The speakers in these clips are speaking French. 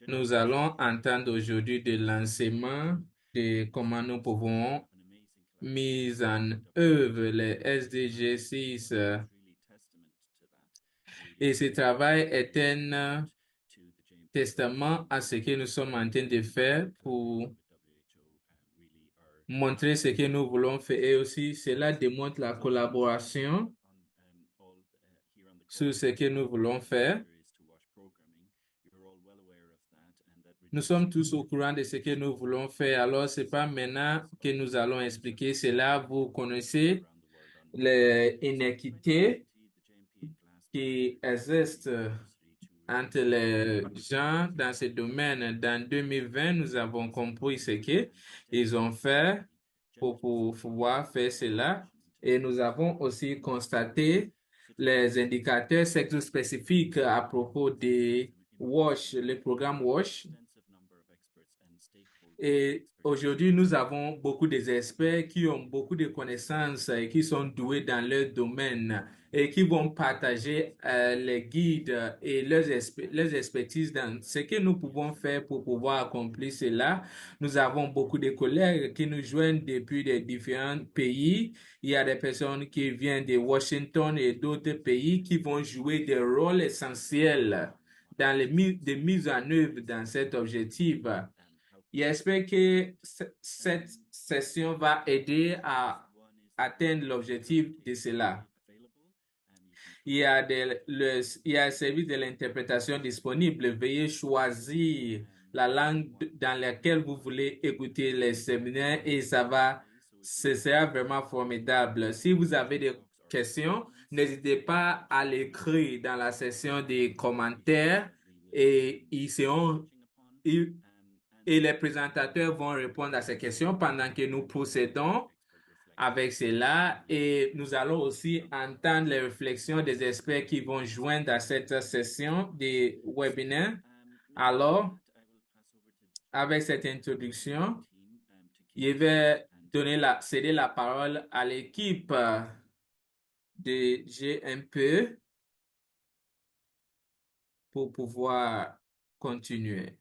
Nous allons entendre aujourd'hui de l'enseignement de comment nous pouvons mettre en œuvre les SDG 6. Et ce travail est un testament à ce que nous sommes en train de faire pour montrer ce que nous voulons faire. Et aussi, cela démontre la collaboration sur ce que nous voulons faire. Nous sommes tous au courant de ce que nous voulons faire. Alors, ce n'est pas maintenant que nous allons expliquer cela. Vous connaissez les inéquités qui existent entre les gens dans ce domaine. Dans 2020, nous avons compris ce qu'ils ont fait pour pouvoir faire cela. Et nous avons aussi constaté les indicateurs sexo-spécifiques à propos des WASH, le programme WASH. Et aujourd'hui, nous avons beaucoup d'experts qui ont beaucoup de connaissances et qui sont doués dans leur domaine et qui vont partager les guides et leurs expertises dans ce que nous pouvons faire pour pouvoir accomplir cela. Nous avons beaucoup de collègues qui nous joignent depuis des différents pays. Il y a des personnes qui viennent de Washington et d'autres pays qui vont jouer des rôles essentiels dans les mises en œuvre dans cet objectif. J'espère que cette session va aider à atteindre l'objectif de cela. Il y a un service de l'interprétation disponible. Veuillez choisir la langue dans laquelle vous voulez écouter les séminaires et ce sera vraiment formidable. Si vous avez des questions, n'hésitez pas à l'écrire dans la section des commentaires et et les présentateurs vont répondre à ces questions pendant que nous procédons avec cela et nous allons aussi entendre les réflexions des experts qui vont joindre à cette session des webinaires. Alors, avec cette introduction, je vais céder la parole à l'équipe de GMP pour pouvoir continuer.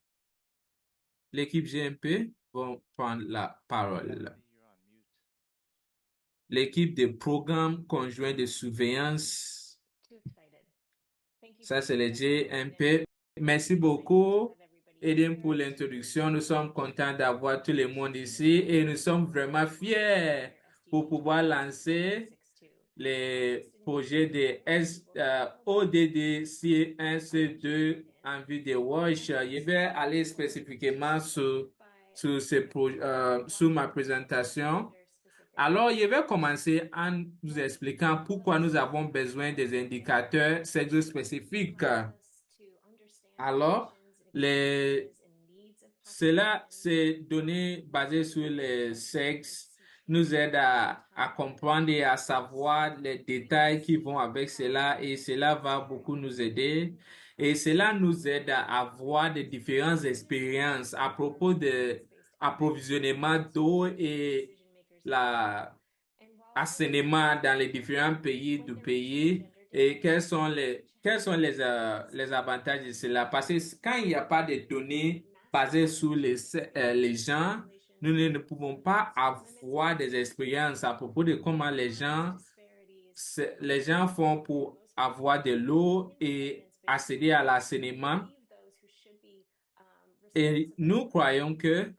L'équipe GMP va prendre la parole. L'équipe de programme conjoint de surveillance, ça c'est le GMP. Merci beaucoup, Eden, pour l'introduction. Nous sommes contents d'avoir tout le monde ici et nous sommes vraiment fiers pour pouvoir lancer les projets de ODD C1, C2 en vue de WASH. Je vais aller spécifiquement sur ma présentation. Alors, je vais commencer en vous expliquant pourquoi nous avons besoin des indicateurs sexo-spécifiques. Alors, ces données basées sur le sexe nous aident à comprendre et à savoir les détails qui vont avec cela et cela va beaucoup nous aider. Et cela nous aide à avoir de différentes expériences à propos de approvisionnement d'eau et l'assainissement dans les différents pays du pays et quels sont les avantages de cela. Parce que quand il n'y a pas de données basées sur les gens, nous ne pouvons pas avoir des expériences à propos de comment les gens font pour avoir de l'eau et accéder à l'assainissement. Et nous croyons que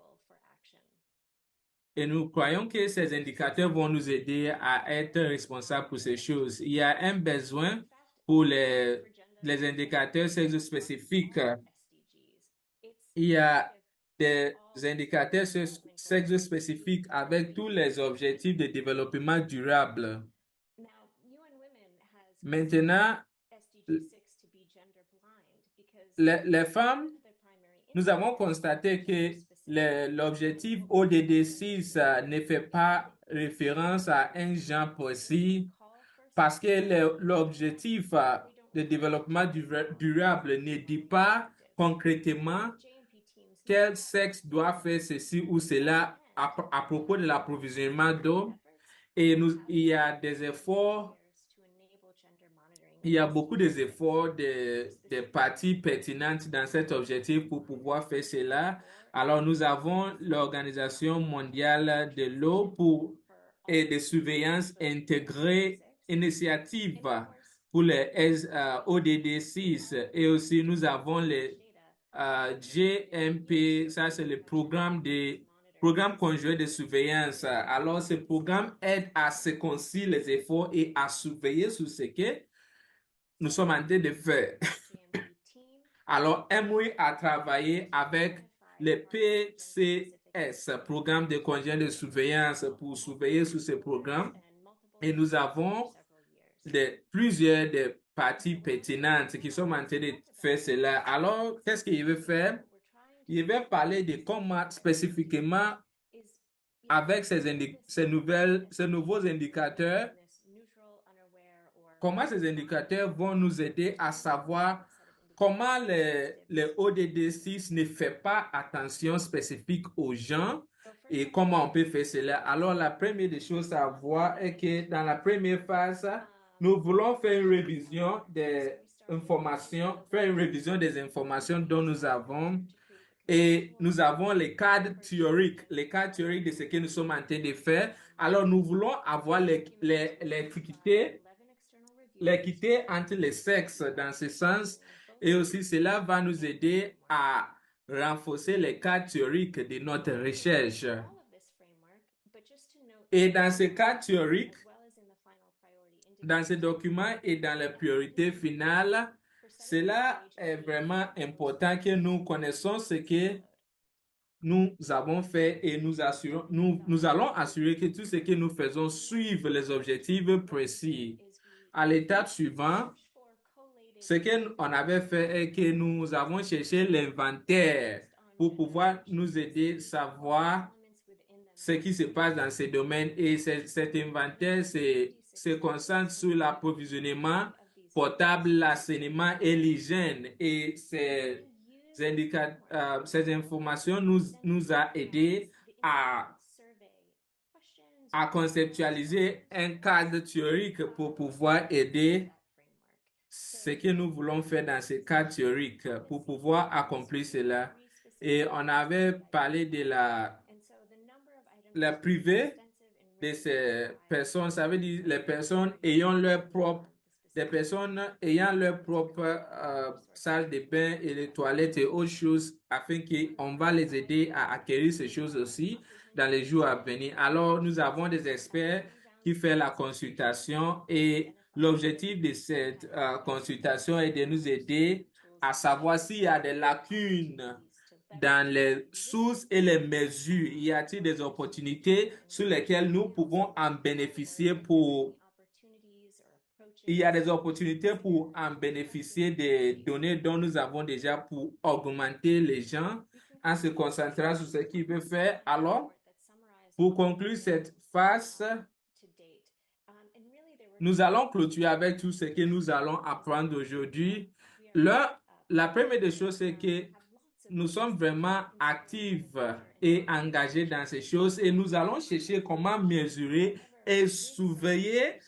Et nous croyons que ces indicateurs vont nous aider à être responsables pour ces choses. Il y a un besoin pour les indicateurs sexo-spécifiques. Il y a des indicateurs sexo-spécifiques avec tous les objectifs de développement durable. Maintenant, les femmes, nous avons constaté que l'objectif ODD6 ne fait pas référence à un genre précis parce que l'objectif de développement durable ne dit pas concrètement quel sexe doit faire ceci ou cela à propos de l'approvisionnement d'eau. Et il y a des efforts il y a beaucoup d'efforts des parties pertinentes dans cet objectif pour pouvoir faire cela. Alors, nous avons l'Organisation mondiale de l'eau et de surveillance intégrée initiative pour les ODD 6 et aussi nous avons les GMP, ça c'est le programme conjoint de surveillance. Alors, ce programme aide à séquencier les efforts et à surveiller sur ce que nous sommes en train de faire. Alors, MOI a travaillé avec les PCS, Programme de conjoint de surveillance, pour surveiller sur ce programme. Et nous avons plusieurs des parties pertinentes qui sont en train de faire cela. Alors, qu'est-ce qu'il veut faire? Il veut parler de comment spécifiquement, avec ces nouveaux indicateurs, comment ces indicateurs vont nous aider à savoir comment les ODD6 ne fait pas attention spécifique aux gens et comment on peut faire cela. Alors, la première des choses à voir est que dans la première phase, nous voulons faire une révision des informations, dont nous avons et nous avons les cadres théoriques de ce que nous sommes en train de faire. Alors, nous voulons avoir l'équité entre les sexes dans ce sens et aussi cela va nous aider à renforcer les cadres théoriques de notre recherche. Et dans ce cadre théorique, dans ce document et dans les priorités finales, cela est vraiment important que nous connaissons ce que nous avons fait et nous allons assurer que tout ce que nous faisons suive les objectifs précis. À l'étape suivante, ce qu'on avait fait est que nous avons cherché l'inventaire pour pouvoir nous aider à savoir ce qui se passe dans ces domaines et cet inventaire se concentre sur l'approvisionnement potable, l'assainissement et l'hygiène et ces informations nous a aidé à conceptualiser un cadre théorique pour pouvoir aider ce que nous voulons faire dans ce cadre théorique pour pouvoir accomplir cela. Et on avait parlé de la privée de ces personnes, ça veut dire les personnes ayant des personnes ayant leur propre salle de bain et les toilettes et autres choses afin qu'on va les aider à acquérir ces choses aussi dans les jours à venir. Alors, nous avons des experts qui font la consultation et l'objectif de cette consultation est de nous aider à savoir s'il y a des lacunes dans les sources et les mesures. Y a-t-il des opportunités sur lesquelles nous pouvons en bénéficier il y a des opportunités pour en bénéficier des données dont nous avons déjà pour augmenter les gens en se concentrant sur ce qu'ils veulent faire. Alors, pour conclure cette phase, nous allons clôturer avec tout ce que nous allons apprendre aujourd'hui. La première des choses, c'est que nous sommes vraiment actifs et engagés dans ces choses et nous allons chercher comment mesurer et surveiller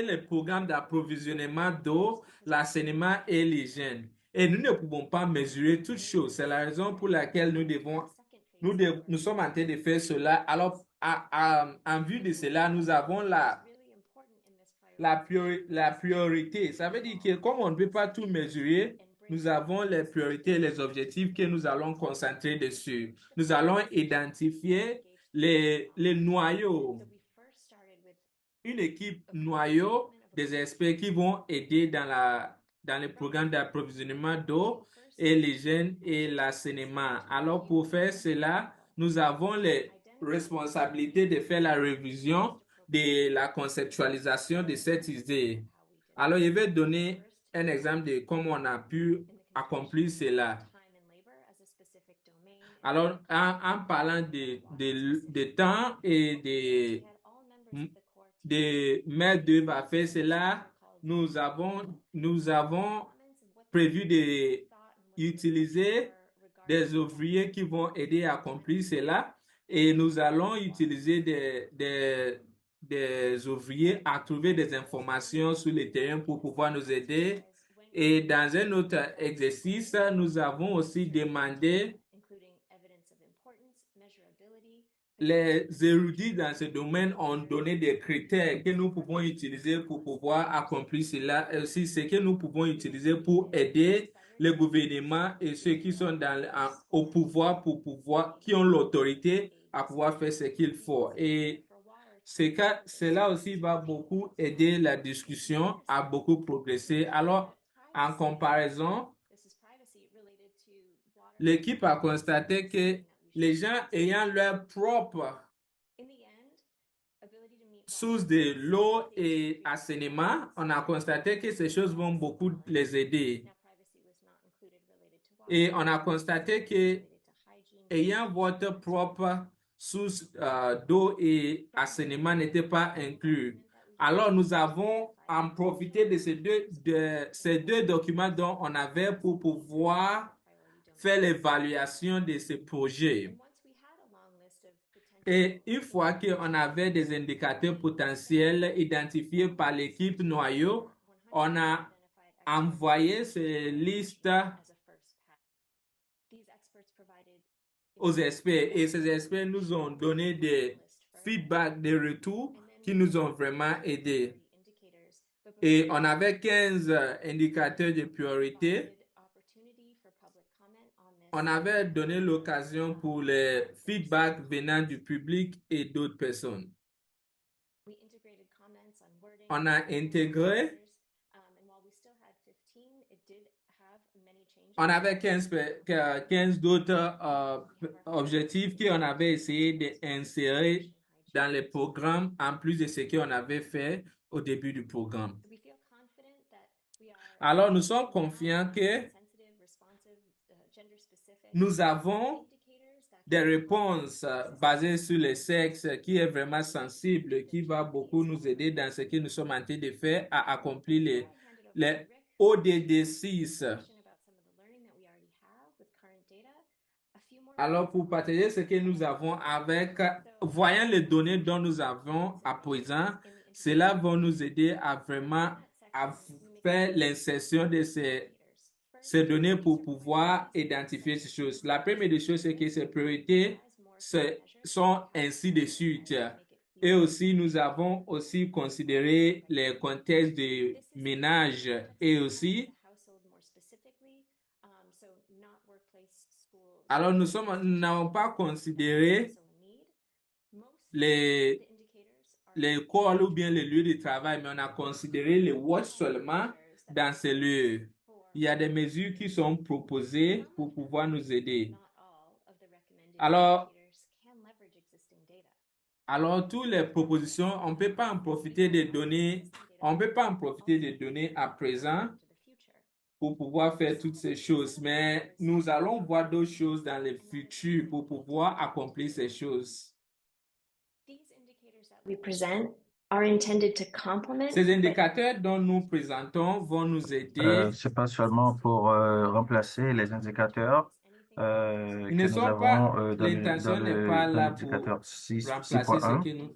les programmes d'approvisionnement d'eau, l'assainissement et l'hygiène. Et nous ne pouvons pas mesurer toutes choses. C'est la raison pour laquelle nous sommes en train de faire cela. Alors, en vue de cela, nous avons la priorité. Ça veut dire que comme on ne peut pas tout mesurer, nous avons les priorités et les objectifs que nous allons concentrer dessus. Nous allons identifier les noyaux, une équipe noyau des experts qui vont aider dans le programme d'approvisionnement d'eau et l'hygiène et l'assainissement. Alors, pour faire cela, nous avons les responsabilités de faire la révision de la conceptualisation de cette idée. Alors, je vais donner un exemple de comment on a pu accomplir cela. Alors, en parlant de temps et de main-d'œuvre à faire cela, nous avons prévu d'utiliser des ouvriers qui vont aider à accomplir cela et nous allons utiliser des ouvriers à trouver des informations sur le terrain pour pouvoir nous aider. Et dans un autre exercice, nous avons aussi demandé les érudits dans ce domaine ont donné des critères que nous pouvons utiliser pour pouvoir accomplir cela, et aussi ce que nous pouvons utiliser pour aider le gouvernement et ceux qui sont au pouvoir pour pouvoir, qui ont l'autorité à pouvoir faire ce qu'il faut. Et cela aussi va beaucoup aider la discussion à beaucoup progresser. Alors, en comparaison, l'équipe a constaté que les gens ayant leur propre source de l'eau et assainissement, on a constaté que ces choses vont beaucoup les aider. Et on a constaté que ayant votre propre source d'eau et assainissement n'était pas inclus. Alors, nous avons en profité de ces deux documents dont on avait pour pouvoir faire l'évaluation de ce projet. Et une fois qu'on avait des indicateurs potentiels identifiés par l'équipe noyau, on a envoyé ces listes aux experts. Et ces experts nous ont donné des feedbacks, des retours qui nous ont vraiment aidés. Et on avait 15 indicateurs de priorité. On avait donné l'occasion pour les feedbacks venant du public et d'autres personnes. On a intégré, on avait 15 d'autres objectifs qu'on avait essayé d'insérer dans le programme en plus de ce qu'on avait fait au début du programme. Alors, nous sommes confiants que nous avons des réponses basées sur le sexe qui est vraiment sensible, qui va beaucoup nous aider dans ce que nous sommes en train de faire à accomplir les ODD6. Alors, pour partager ce que nous avons voyant les données dont nous avons à présent, cela va nous aider à vraiment à faire l'insertion de ces données pour pouvoir identifier ces choses. La première des choses, c'est que ces priorités sont ainsi de suite. Et aussi, nous avons aussi considéré les contextes de ménage et aussi, alors nous n'avons pas considéré les l'école ou bien les lieux de travail, mais on a considéré les watch seulement dans ces lieux. Il y a des mesures qui sont proposées pour pouvoir nous aider. Alors, toutes les propositions, on ne peut pas en profiter des données, on ne peut pas en profiter des données à présent pour pouvoir faire toutes ces choses, mais nous allons voir d'autres choses dans le futur pour pouvoir accomplir ces choses. Ces indicateurs dont nous présentons vont nous aider. C'est pas seulement pour remplacer les indicateurs Ils ne que nous sont pas, avons l'intention n'est pas dans là pour l'indicateur 6, remplacer ce 6.1. que nous...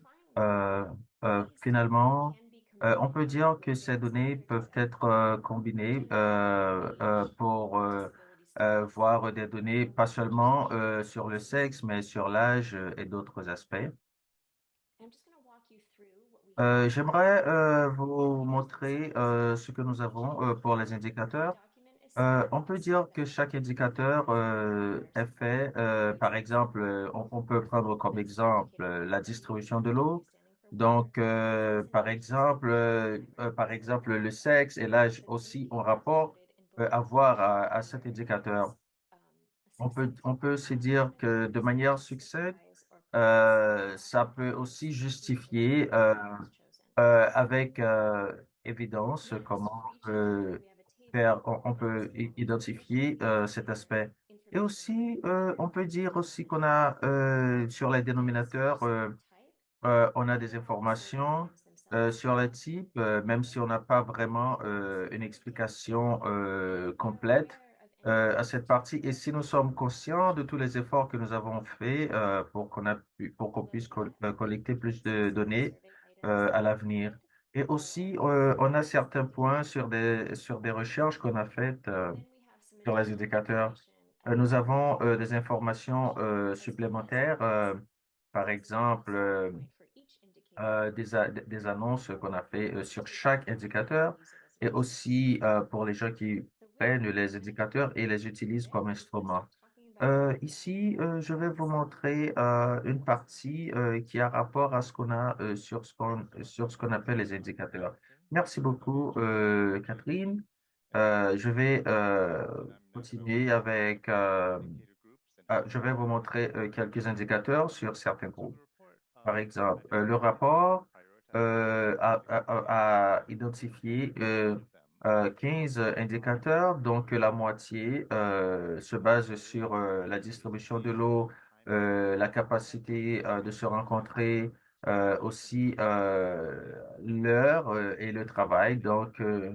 Finalement, on peut dire que ces données peuvent être combinées pour voir des données pas seulement sur le sexe, mais sur l'âge et d'autres aspects. J'aimerais vous montrer ce que nous avons pour les indicateurs. On peut dire que chaque indicateur est fait, par exemple, on peut prendre comme exemple la distribution de l'eau. Donc, par exemple, le sexe et l'âge aussi ont rapport à voir à cet indicateur. On peut se dire que de manière succincte, ça peut aussi justifier avec évidence comment on peut identifier cet aspect. Et aussi, on peut dire aussi qu'on a sur les dénominateurs, on a des informations sur les types, même si on n'a pas vraiment une explication complète à cette partie. Et si nous sommes conscients de tous les efforts que nous avons faits pour qu'on puisse collecter plus de données, à l'avenir. Et aussi, on a certains points sur des recherches qu'on a faites sur les indicateurs. Nous avons des informations supplémentaires, par exemple, des annonces qu'on a fait sur chaque indicateur et aussi pour les gens qui prennent les indicateurs et les utilisent comme instrument. Ici, je vais vous montrer une partie qui a rapport à ce qu'on a sur ce qu'on appelle les indicateurs. Merci beaucoup, Catherine. Je vais continuer avec, je vais vous montrer quelques indicateurs sur certains groupes. Par exemple, le rapport a identifié 15 indicateurs, donc la moitié se base sur la distribution de l'eau, la capacité de se rencontrer, aussi l'heure et le travail. Donc, euh,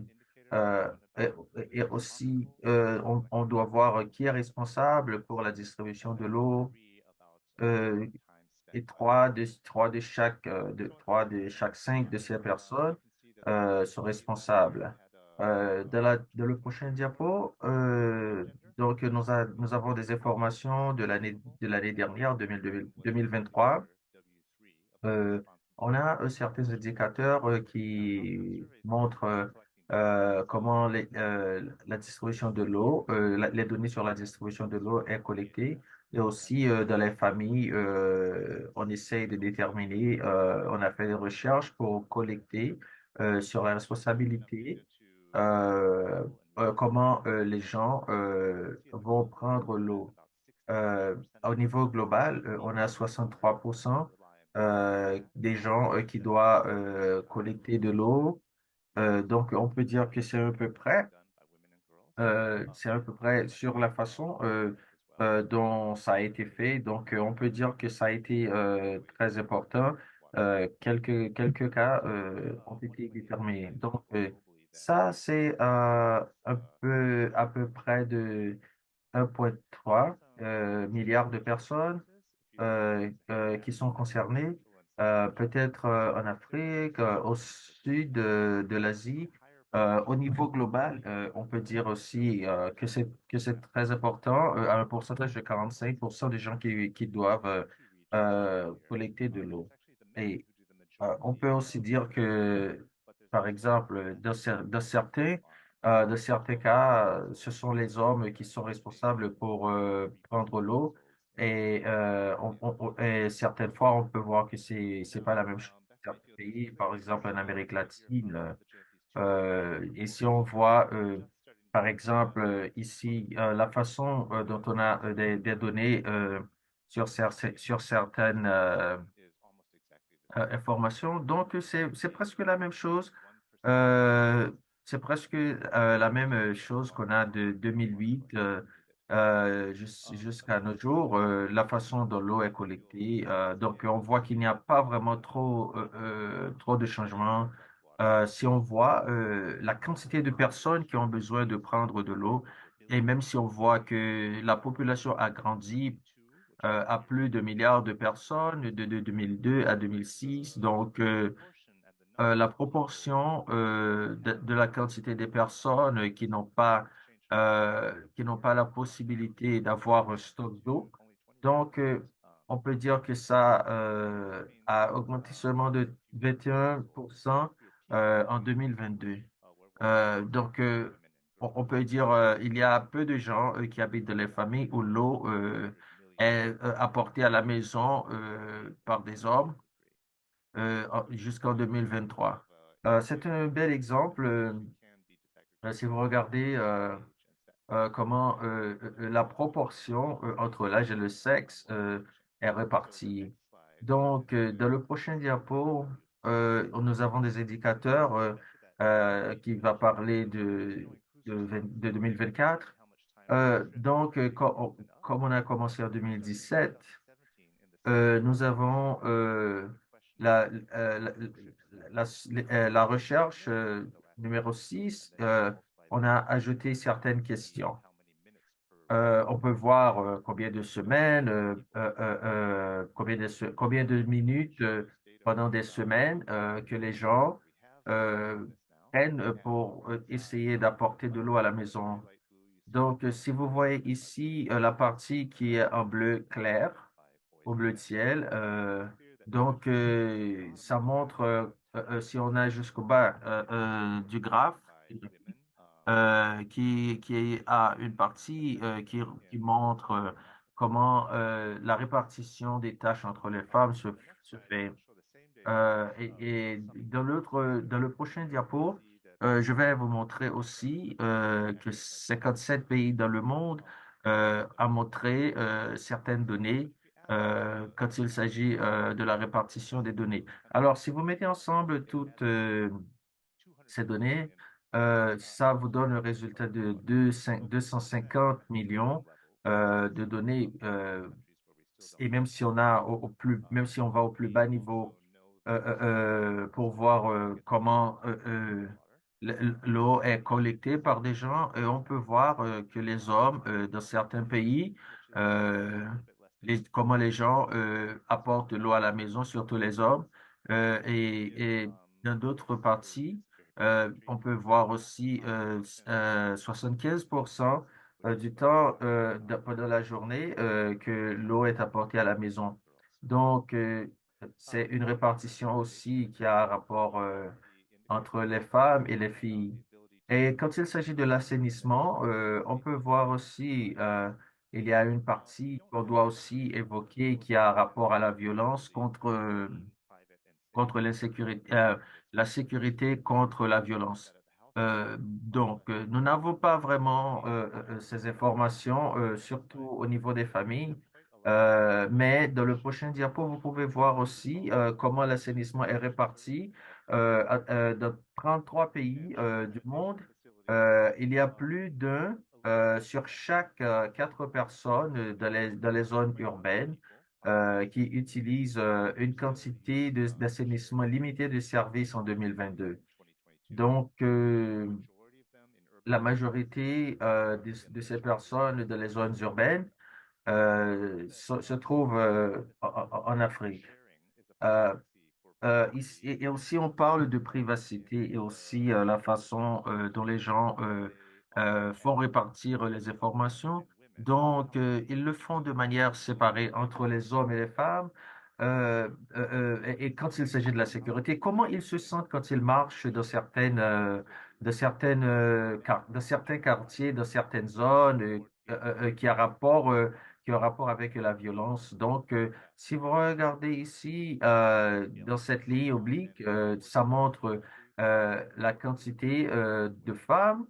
et, et aussi, on doit voir qui est responsable pour la distribution de l'eau. Euh, et trois de chaque cinq de ces personnes sont responsables. Dans le prochain diapo, donc nous avons des informations de l'année dernière, 2023. Euh, on a certains indicateurs qui montrent comment la distribution de l'eau, les données sur la distribution de l'eau est collectée. Et aussi dans les familles, on essaye de déterminer, on a fait des recherches pour collecter sur la responsabilité, euh, comment les gens vont prendre l'eau. Au niveau global, on a 63% des gens qui doivent collecter de l'eau. Donc, on peut dire que c'est à peu près sur la façon dont ça a été fait. Donc, on peut dire que ça a été très important. Quelques cas ont été déterminés. Donc, ça, c'est à peu près de 1,3 milliard de personnes qui sont concernées, peut-être en Afrique, au sud de l'Asie. Au niveau global, on peut dire aussi que c'est très important, à un pourcentage de 45% des gens qui doivent collecter de l'eau. Et on peut aussi dire que, par exemple, dans certains cas, ce sont les hommes qui sont responsables pour prendre l'eau. Et, et certaines fois, on peut voir que c'est pas la même chose dans certains pays, par exemple en Amérique latine. Et si on voit, par exemple, ici, la façon dont on a des données sur certaines informations. Donc, c'est presque la même chose. Euh, c'est presque la même chose qu'on a de 2008 jusqu'à nos jours, la façon dont l'eau est collectée. Donc, on voit qu'il n'y a pas vraiment trop de changements. Si on voit la quantité de personnes qui ont besoin de prendre de l'eau, et même si on voit que la population a grandi à plus de milliards de personnes de 2002 à 2006. Donc, la proportion de la quantité des personnes qui n'ont pas la possibilité d'avoir un stock d'eau. Donc, on peut dire que ça a augmenté seulement de 21% en 2022. Donc, on peut dire il y a peu de gens qui habitent dans les familles où l'eau est apportée à la maison par des hommes jusqu'en 2023. C'est un bel exemple. Si vous regardez comment la proportion entre l'âge et le sexe est répartie. Donc, dans le prochain diapo, nous avons des indicateurs qui va parler de 2024. Donc, comme on a commencé en 2017, nous avons la, euh, la, la recherche numéro 6. On a ajouté certaines questions. On peut voir combien de semaines, combien de minutes pendant des semaines que les gens euh, prennent pour essayer d'apporter de l'eau à la maison. Donc, si vous voyez ici la partie qui est en bleu clair, au bleu de ciel, donc ça montre, si on a jusqu'au bas du graphe, qui a une partie qui montre comment la répartition des tâches entre les femmes se fait. Et dans le prochain diapo, je vais vous montrer aussi que 57 pays dans le monde a montré certaines données quand il s'agit de la répartition des données. Alors, si vous mettez ensemble toutes ces données, ça vous donne le résultat de 250 millions de données. Et même si on a même si on va au plus bas niveau pour voir comment l'eau est collectée par des gens, on peut voir que les hommes dans certains pays, euh, comment les gens apportent de l'eau à la maison, surtout les hommes, et dans d'autres parties, on peut voir aussi 75% du temps pendant la journée que l'eau est apportée à la maison. Donc, c'est une répartition aussi qui a un rapport entre les femmes et les filles. Et quand il s'agit de l'assainissement, on peut voir aussi, il y a une partie qu'on doit aussi évoquer qui a un rapport à la violence contre l'insécurité, la sécurité contre la violence. Donc, nous n'avons pas vraiment ces informations, surtout au niveau des familles. Mais dans le prochain diapo, vous pouvez voir aussi comment l'assainissement est réparti dans 33 pays du monde. Il y a plus d'un sur chaque 4 personnes dans les zones urbaines qui utilisent une quantité d'assainissement limitée de services en 2022. Donc, la majorité de ces personnes dans les zones urbaines se trouvent en Afrique. Euh, et aussi, on parle de privacité et aussi la façon dont les gens font répartir les informations. Donc, ils le font de manière séparée entre les hommes et les femmes. Et quand il s'agit de la sécurité, comment ils se sentent quand ils marchent dans certains quartiers, dans certaines zones qui ont rapport avec la violence. Donc, si vous regardez ici, dans cette ligne oblique, ça montre la quantité de femmes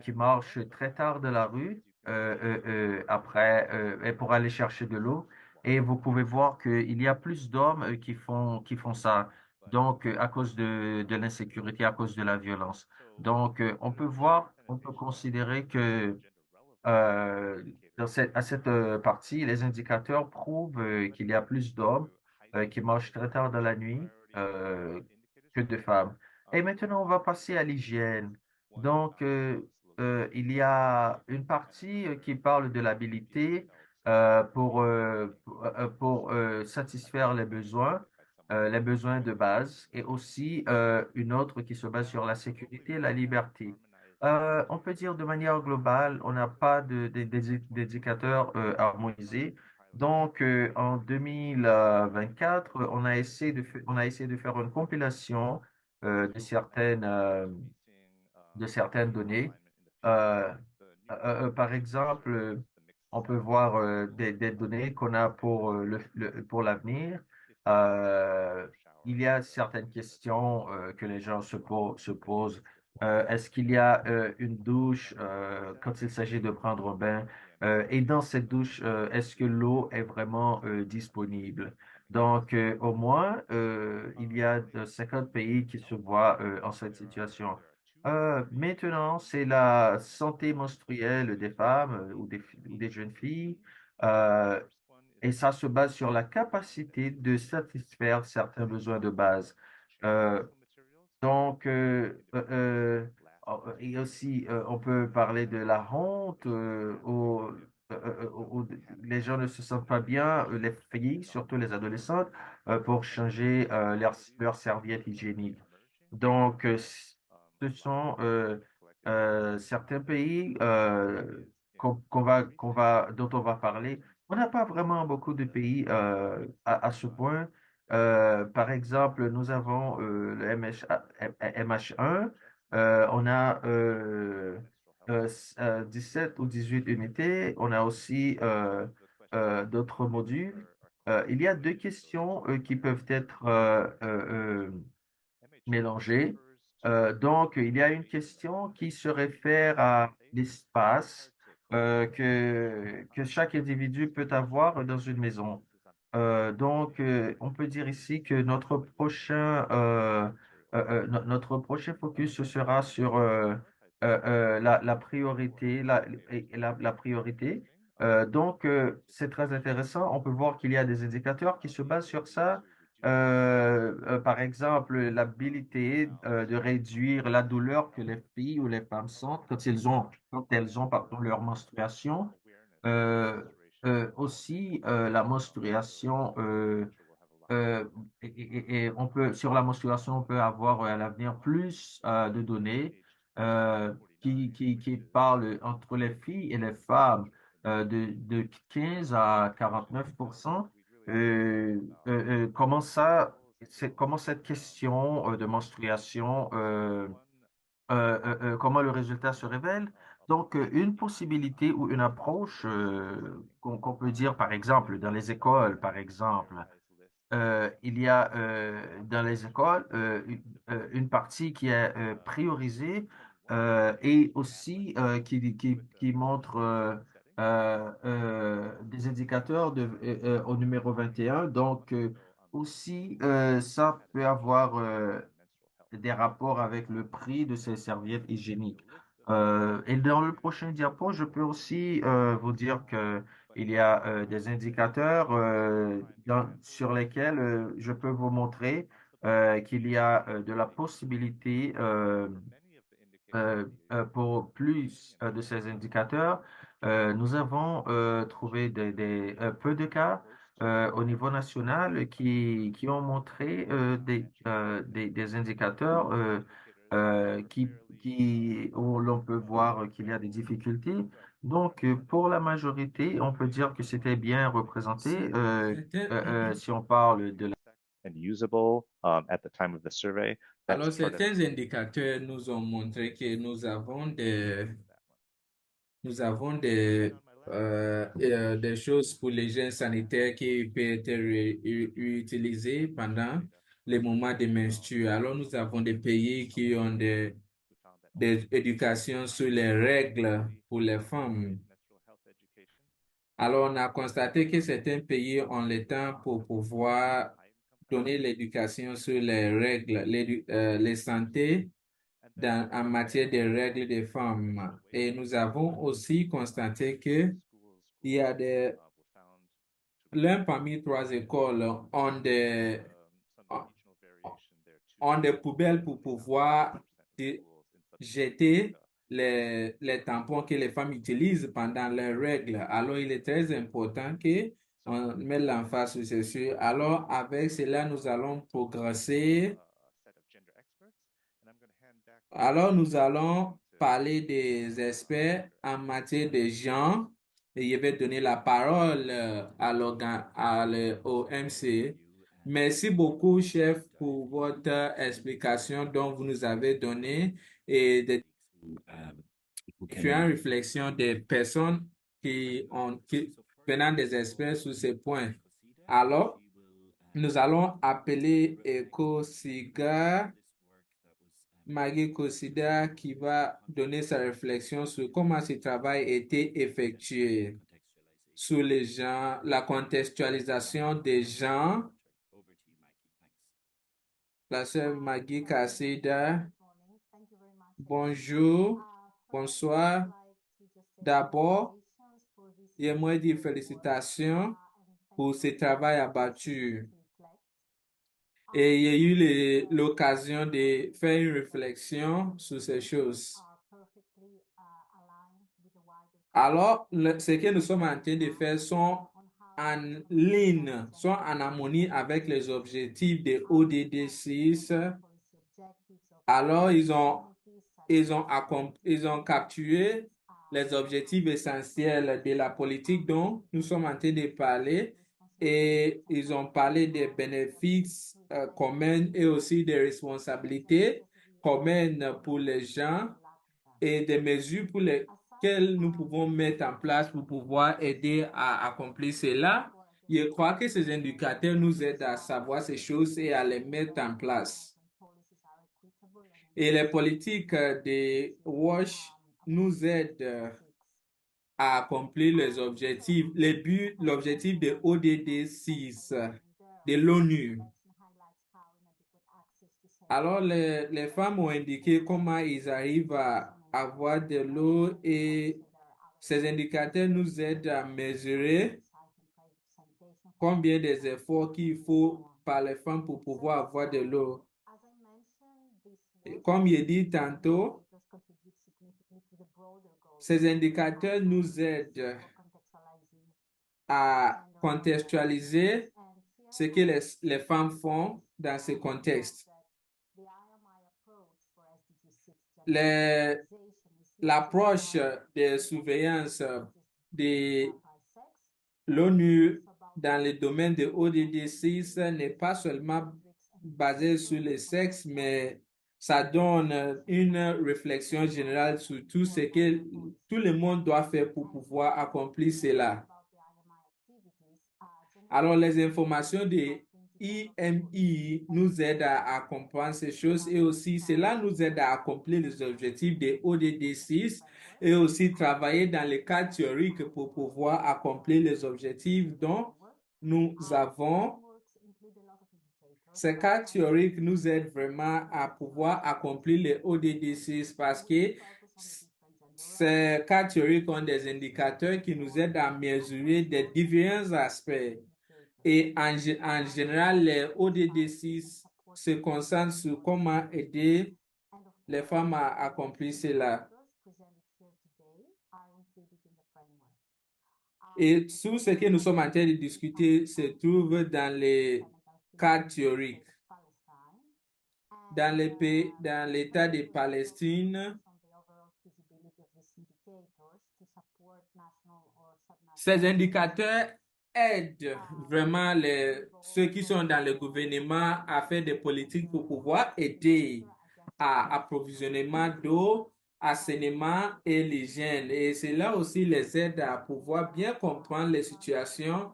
qui marchent très tard de la rue et pour aller chercher de l'eau. Et vous pouvez voir qu'il y a plus d'hommes qui font ça. Donc, à cause de l'insécurité, à cause de la violence. Donc, on peut considérer que à cette partie, les indicateurs prouvent qu'il y a plus d'hommes qui marchent très tard dans la nuit que de femmes. Et maintenant, on va passer à l'hygiène. Donc, il y a une partie qui parle de l'habilité pour satisfaire les besoins de base, et aussi une autre qui se base sur la sécurité et la liberté. On peut dire de manière globale, on n'a pas d'indicateurs harmonisés. Donc, en 2024, on a essayé de faire une compilation de certaines données. Euh, Par exemple, on peut voir des données qu'on a pour pour l'avenir. Euh, il y a certaines questions que les gens se posent. Est-ce qu'il y a une douche quand il s'agit de prendre un bain? Et dans cette douche, est-ce que l'eau est vraiment disponible? Donc, au moins, il y a 50 pays qui se voient en cette situation. Maintenant, c'est la santé menstruelle des femmes ou des jeunes filles. Euh, et ça se base sur la capacité de satisfaire certains besoins de base. Euh, donc, et aussi, on peut parler de la honte où les gens ne se sentent pas bien, les filles, surtout les adolescentes, pour changer leur serviette hygiénique. Donc, ce sont certains pays dont on va parler. On n'a pas vraiment beaucoup de pays à ce point. Par exemple, nous avons le MH1, on a 17 ou 18 unités, on a aussi d'autres modules. Il y a deux questions qui peuvent être mélangées. Donc, il y a une question qui se réfère à l'espace que chaque individu peut avoir dans une maison. Donc, on peut dire ici que notre prochain focus ce sera sur la priorité, la priorité. Donc, c'est très intéressant. On peut voir qu'il y a des indicateurs qui se basent sur ça. Par exemple, l'habilité de réduire la douleur que les filles ou les femmes sentent quand elles ont pardon, leur menstruation. Euh, Aussi, la menstruation, et sur la menstruation, on peut avoir à l'avenir plus de données qui parlent entre les filles et les femmes de 15 à 49%. Comment ça, comment cette question de menstruation comment le résultat se révèle. Donc, une possibilité ou une approche qu'on peut dire, par exemple, dans les écoles, par exemple, il y a dans les écoles une partie qui est priorisée et aussi qui montre des indicateurs au numéro 21. Donc, aussi, ça peut avoir des rapports avec le prix de ces serviettes hygiéniques. Et dans le prochain diapo, je peux aussi vous dire que il y a des indicateurs sur lesquels je peux vous montrer qu'il y a de la possibilité pour plus de ces indicateurs. Nous avons trouvé peu de cas au niveau national qui ont montré des indicateurs où l'on peut voir qu'il y a des difficultés. Donc, pour la majorité, on peut dire que c'était bien représenté. Certains, Si on parle de and usable at the time of the survey. That's alors, part of certains indicateurs nous ont montré que nous avons des choses pour les gènes sanitaires qui peuvent être utilisées pendant les moments de menstrues. Alors, nous avons des pays qui ont des éducations sur les règles pour les femmes. Alors, on a constaté que certains pays ont le temps pour pouvoir donner l'éducation sur les règles, les santé en matière de règles des femmes. Et nous avons aussi constaté que il y a l'un parmi trois écoles ont des poubelles pour pouvoir jeter les tampons que les femmes utilisent pendant leurs règles. Alors, il est très important que on mette l'emphase sur ceci. Alors, avec cela, nous allons progresser. Alors, nous allons parler des experts en matière de genre et je vais donner la parole au MC. Merci beaucoup, chef, pour votre explication dont vous nous avez donné et des différentes réflexions des personnes venant des experts sur ces points. Alors, nous allons appeler Eko Siga Maggie Kosida qui va donner sa réflexion sur comment ce travail a été effectué sur les gens, la contextualisation des gens. La sœur Maggie Kosida, bonjour, bonsoir. D'abord, j'aimerais dire félicitations pour ce travail abattu. Et il y a eu l'occasion de faire une réflexion sur ces choses. Alors, ce que nous sommes en train de faire sont en ligne, sont en harmonie avec les objectifs de ODD 6. Alors, ils ont capturé les objectifs essentiels de la politique dont nous sommes en train de parler et ils ont parlé des bénéfices communs et aussi des responsabilités communes pour les gens et des mesures pour lesquelles nous pouvons mettre en place pour pouvoir aider à accomplir cela. Je crois que ces indicateurs nous aident à savoir ces choses et à les mettre en place. Et les politiques de WASH nous aident à accomplir les objectifs, les buts, l'objectif de ODD 6 de l'ONU. Alors, les femmes ont indiqué comment ils arrivent à avoir de l'eau et ces indicateurs nous aident à mesurer combien des efforts qu'il faut par les femmes pour pouvoir avoir de l'eau. Comme il dit tantôt, ces indicateurs nous aident à contextualiser ce que les femmes font dans ce contexte. L'approche de surveillance de l'ONU dans le domaine de ODD 6 n'est pas seulement basée sur le sexe, mais ça donne une réflexion générale sur tout ce que tout le monde doit faire pour pouvoir accomplir cela. Alors, les informations de IMI nous aident à comprendre ces choses et aussi cela nous aide à accomplir les objectifs de ODD 6 et aussi travailler dans les cas théoriques pour pouvoir accomplir les objectifs dont nous avons. Ces cas théoriques nous aident vraiment à pouvoir accomplir les ODD 6 parce que ces cas théoriques ont des indicateurs qui nous aident à mesurer des différents aspects. Et en général, les ODD 6 se concentrent sur comment aider les femmes à accomplir cela. Et tout ce que nous sommes en train de discuter se trouve dans les cas théoriques. Dans l'État de Palestine, ces indicateurs aident vraiment ceux qui sont dans le gouvernement à faire des politiques pour pouvoir aider à approvisionnement d'eau, assainissement et l'hygiène. Et cela aussi les aide à pouvoir bien comprendre les situations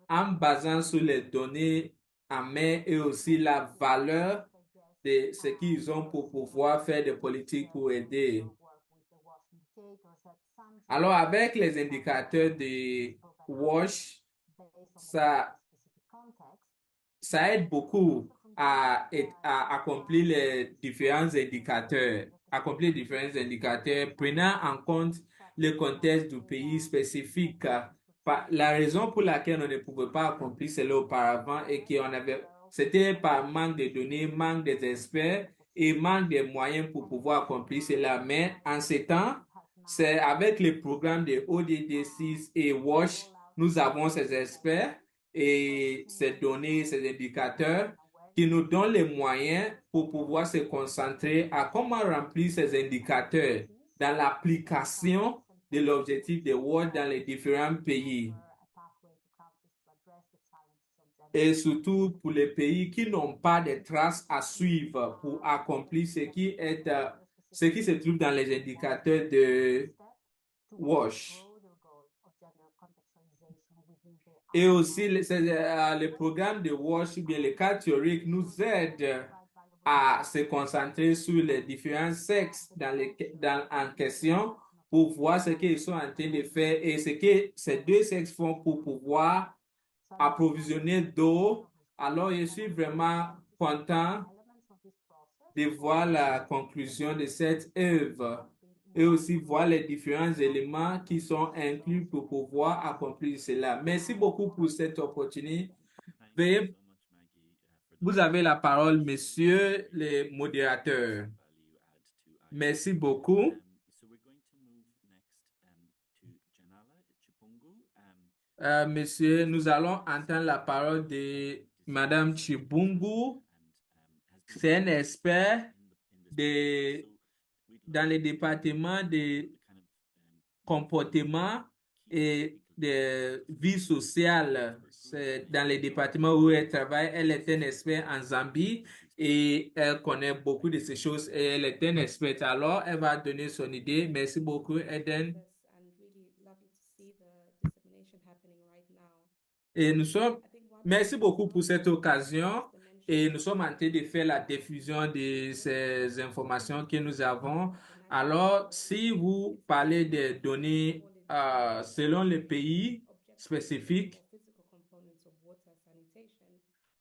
en basant sur les données en main et aussi la valeur de ce qu'ils ont pour pouvoir faire des politiques pour aider. Alors, avec les indicateurs de WASH, ça aide beaucoup à accomplir les différents indicateurs, prenant en compte le contexte du pays spécifique. La raison pour laquelle on ne pouvait pas accomplir cela auparavant est c'était par manque de données, manque des experts et manque de moyens pour pouvoir accomplir cela. Mais en ces temps, c'est avec les programmes de ODD 6 et WASH, nous avons ces experts et ces données, ces indicateurs qui nous donnent les moyens pour pouvoir se concentrer à comment remplir ces indicateurs dans l'application de l'objectif de WASH dans les différents pays. Et surtout pour les pays qui n'ont pas de traces à suivre pour accomplir ce qui se trouve dans les indicateurs de WASH. Et aussi, le programme de WASH, bien les cas théoriques nous aident à se concentrer sur les différents sexes en question pour voir ce qu'ils sont en train de faire et ce que ces deux sexes font pour pouvoir approvisionner d'eau. Alors, je suis vraiment content de voir la conclusion de cette œuvre et aussi voir les différents éléments qui sont inclus pour pouvoir accomplir cela. Merci beaucoup pour cette opportunité. Vous avez la parole, monsieur le modérateur. Merci beaucoup. Monsieur, nous allons entendre la parole de Madame Chibungu. C'est un expert dans les départements de comportement et de vie sociale. C'est dans les départements où elle travaille. Elle est un expert en Zambie et elle connaît beaucoup de ces choses et elle est un expert. Alors, elle va donner son idée. Merci beaucoup, Eden. Et merci beaucoup pour cette occasion. Et nous sommes en train de faire la diffusion de ces informations que nous avons. Alors, si vous parlez des données selon les pays spécifiques,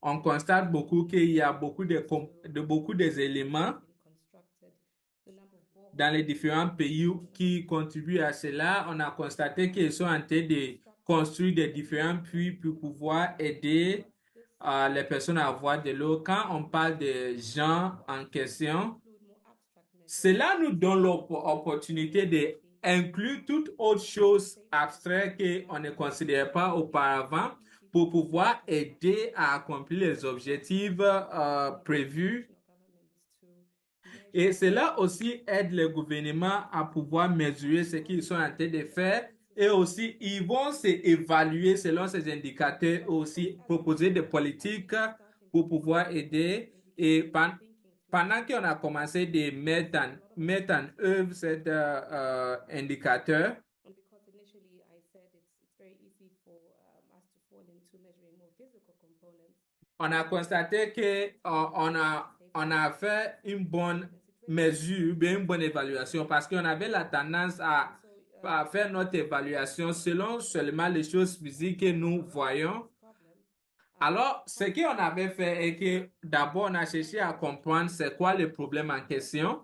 on constate beaucoup qu'il y a beaucoup des éléments dans les différents pays qui contribuent à cela. On a constaté qu'ils sont en train de construire des différents puits pour pouvoir aider les personnes à avoir de l'eau. Quand on parle des gens en question, cela nous donne l'opportunité d'inclure toute autre chose abstraite qu'on ne considérait pas auparavant pour pouvoir aider à accomplir les objectifs prévus. Et cela aussi aide le gouvernement à pouvoir mesurer ce qu'ils sont en train de faire. Et aussi, ils vont s'évaluer selon ces indicateurs, aussi proposer des politiques pour pouvoir aider. Et pendant qu'on a commencé de mettre en œuvre cet indicateur, on a constaté on a fait une bonne mesure, bien une bonne évaluation parce qu'on avait la tendance à faire notre évaluation selon seulement les choses physiques que nous voyons. Alors, ce qu'on avait fait est que d'abord, on a cherché à comprendre c'est quoi le problème en question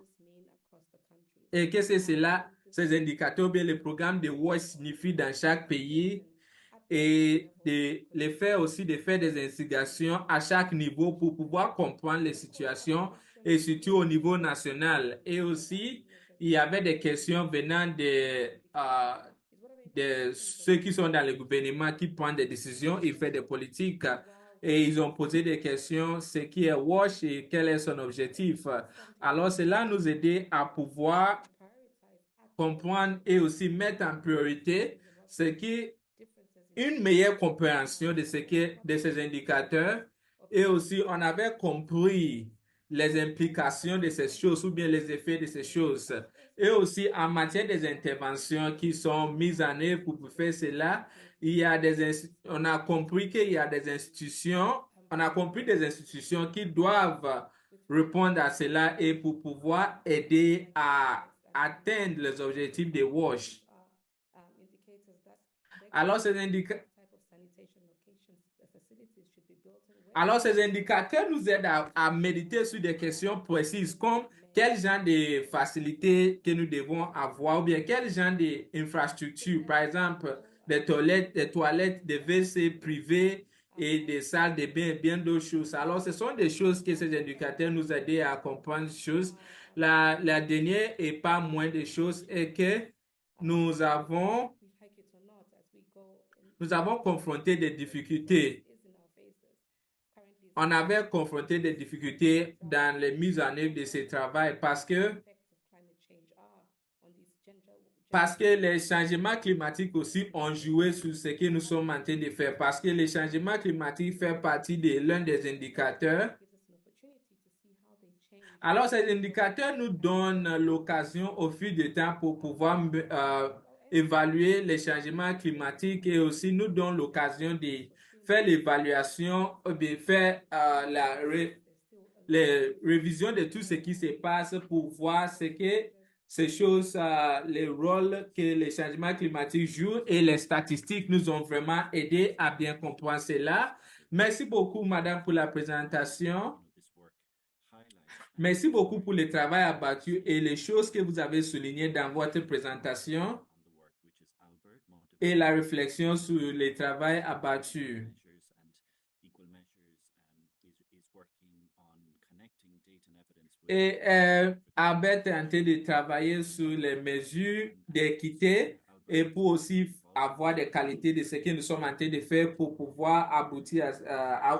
et qu'est-ce que cela, ces indicateurs, bien les programmes de WASH signifient dans chaque pays et de faire aussi de faire des investigations à chaque niveau pour pouvoir comprendre les situations et surtout au niveau national. Et aussi, il y avait des questions venant de ceux qui sont dans le gouvernement qui prennent des décisions et font des politiques. Et ils ont posé des questions, ce qui est WASH et quel est son objectif. Alors, cela nous aide à pouvoir comprendre et aussi mettre en priorité ce qui une meilleure compréhension de ces indicateurs et aussi on avait compris les implications de ces choses ou bien les effets de ces choses. Et aussi en matière des interventions qui sont mises en œuvre pour faire cela, on a compris qu'il y a des institutions, on a compris des institutions qui doivent répondre à cela et pour pouvoir aider à atteindre les objectifs de WASH. Alors, ces indicateurs nous aident à méditer sur des questions précises comme quel genre de facilités que nous devons avoir ou bien quel genre d'infrastructures, par exemple des toilettes, des WC privés et des salles de bain et bien d'autres choses. Alors, ce sont des choses que ces indicateurs nous aident à comprendre ces choses. La dernière et pas moins de choses est que nous avons confronté des difficultés. On avait confronté des difficultés dans les mises en œuvre de ce travail parce que les changements climatiques aussi ont joué sur ce que nous sommes en train de faire. Parce que les changements climatiques font partie de l'un des indicateurs. Alors, ces indicateurs nous donnent l'occasion au fil du temps pour pouvoir évaluer les changements climatiques et aussi nous donnent l'occasion de faire l'évaluation, de faire les révisions de tout ce qui se passe pour voir ce que ces choses, les rôles que les changements climatiques jouent et les statistiques nous ont vraiment aidé à bien comprendre cela. Merci beaucoup, madame, pour la présentation. Merci beaucoup pour le travail abattu et les choses que vous avez soulignées dans votre présentation et la réflexion sur le travail abattu. Et Albert est en train de travailler sur les mesures d'équité et pour aussi avoir des qualités de ce que nous sommes en train de faire pour pouvoir aboutir à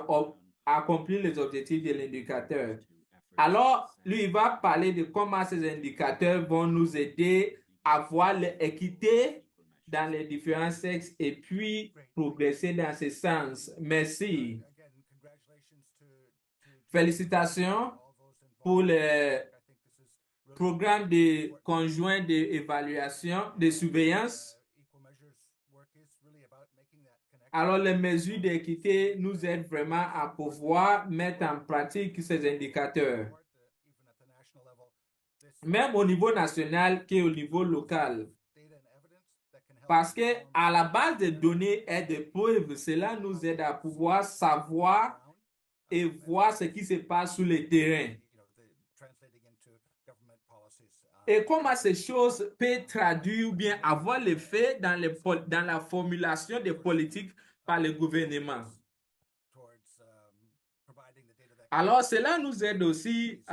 accomplir les objectifs de l'indicateur. Alors, lui, il va parler de comment ces indicateurs vont nous aider à voir l'équité dans les différents sexes et puis progresser dans ce sens. Merci. Félicitations pour le programme de conjoint d'évaluation, de surveillance. Alors, les mesures d'équité nous aident vraiment à pouvoir mettre en pratique ces indicateurs, même au niveau national qu'au niveau local. Parce que à la base des données et des preuves, cela nous aide à pouvoir savoir et voir ce qui se passe sur le terrain. Et comment ces choses peuvent traduire ou bien avoir l'effet dans la formulation des politiques par le gouvernement. Alors, cela nous aide aussi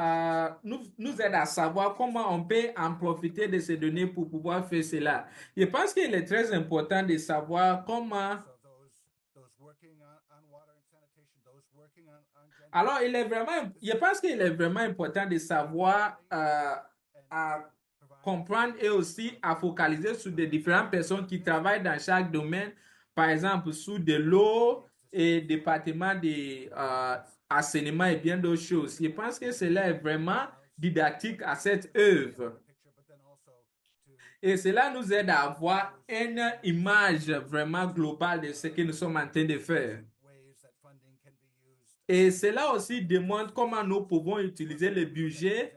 nous aide à savoir comment on peut en profiter de ces données pour pouvoir faire cela. Je pense qu'il est très important de savoir comment. Alors, je pense qu'il est vraiment important de savoir à comprendre et aussi à focaliser sur des différentes personnes qui travaillent dans chaque domaine, par exemple, sur de l'eau et département de enseignement et bien d'autres choses. Je pense que cela est vraiment didactique à cette œuvre. Et cela nous aide à avoir une image vraiment globale de ce que nous sommes en train de faire. Et cela aussi démontre comment nous pouvons utiliser le budget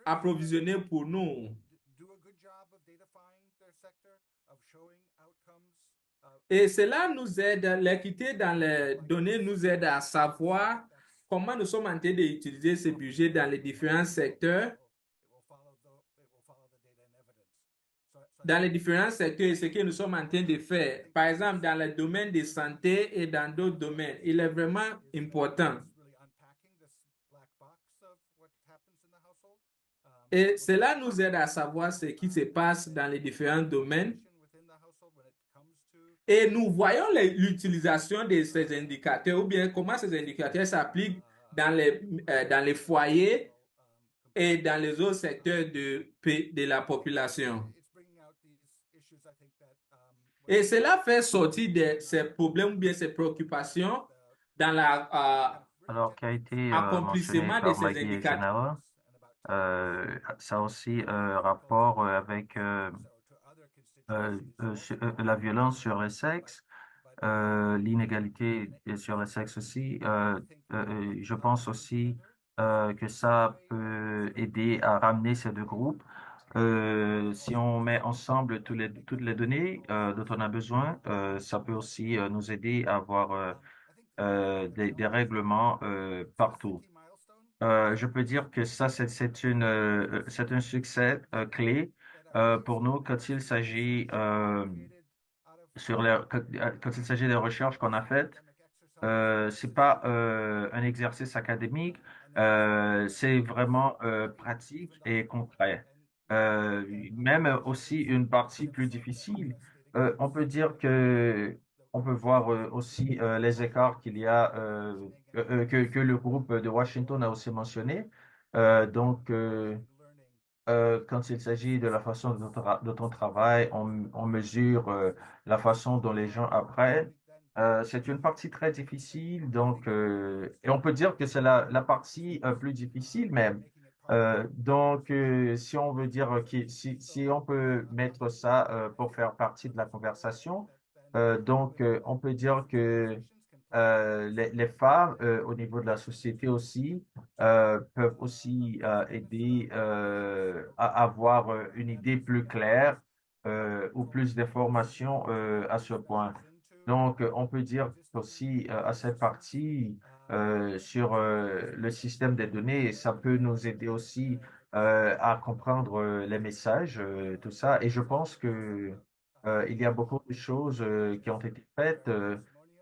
approvisionné pour nous. Et cela nous aide, l'équité dans les données nous aide à savoir comment nous sommes en train d'utiliser ce budget dans les différents secteurs. Dans les différents secteurs, ce que nous sommes en train de faire. Par exemple, dans le domaine de santé et dans d'autres domaines. Il est vraiment important. Et cela nous aide à savoir ce qui se passe dans les différents domaines. Et nous voyons l'utilisation de ces indicateurs ou bien comment ces indicateurs s'appliquent dans les foyers et dans les autres secteurs de la population. Et cela fait sortir de ces problèmes ou bien ces préoccupations dans Alors, qui a été mentionné l'accomplissement de par ces Maggie indicateurs. Eisenhower, ça a aussi rapport avec la violence sur le sexe, l'inégalité sur le sexe aussi. Je pense aussi que ça peut aider à ramener ces deux groupes. Si on met ensemble toutes les données dont on a besoin, ça peut aussi nous aider à avoir des règlements partout. Je peux dire que ça, c'est un succès clé pour nous quand il s'agit quand il s'agit des recherches qu'on a faites. C'est pas un exercice académique, c'est vraiment pratique et concret. Même aussi une partie plus difficile. On peut dire que on peut voir aussi les écarts qu'il y a que le groupe de Washington a aussi mentionné. Donc, quand il s'agit de la façon dont on travaille, on mesure la façon dont les gens apprennent. C'est une partie très difficile, donc, et on peut dire que c'est la partie plus difficile même. Si on veut dire si on peut mettre ça pour faire partie de la conversation, on peut dire que les femmes au niveau de la société aussi peuvent aussi aider à avoir une idée plus claire ou plus d'informations à ce point. Donc, on peut dire aussi à cette partie sur le système des données, ça peut nous aider aussi à comprendre les messages, tout ça. Et je pense que il y a beaucoup de choses qui ont été faites.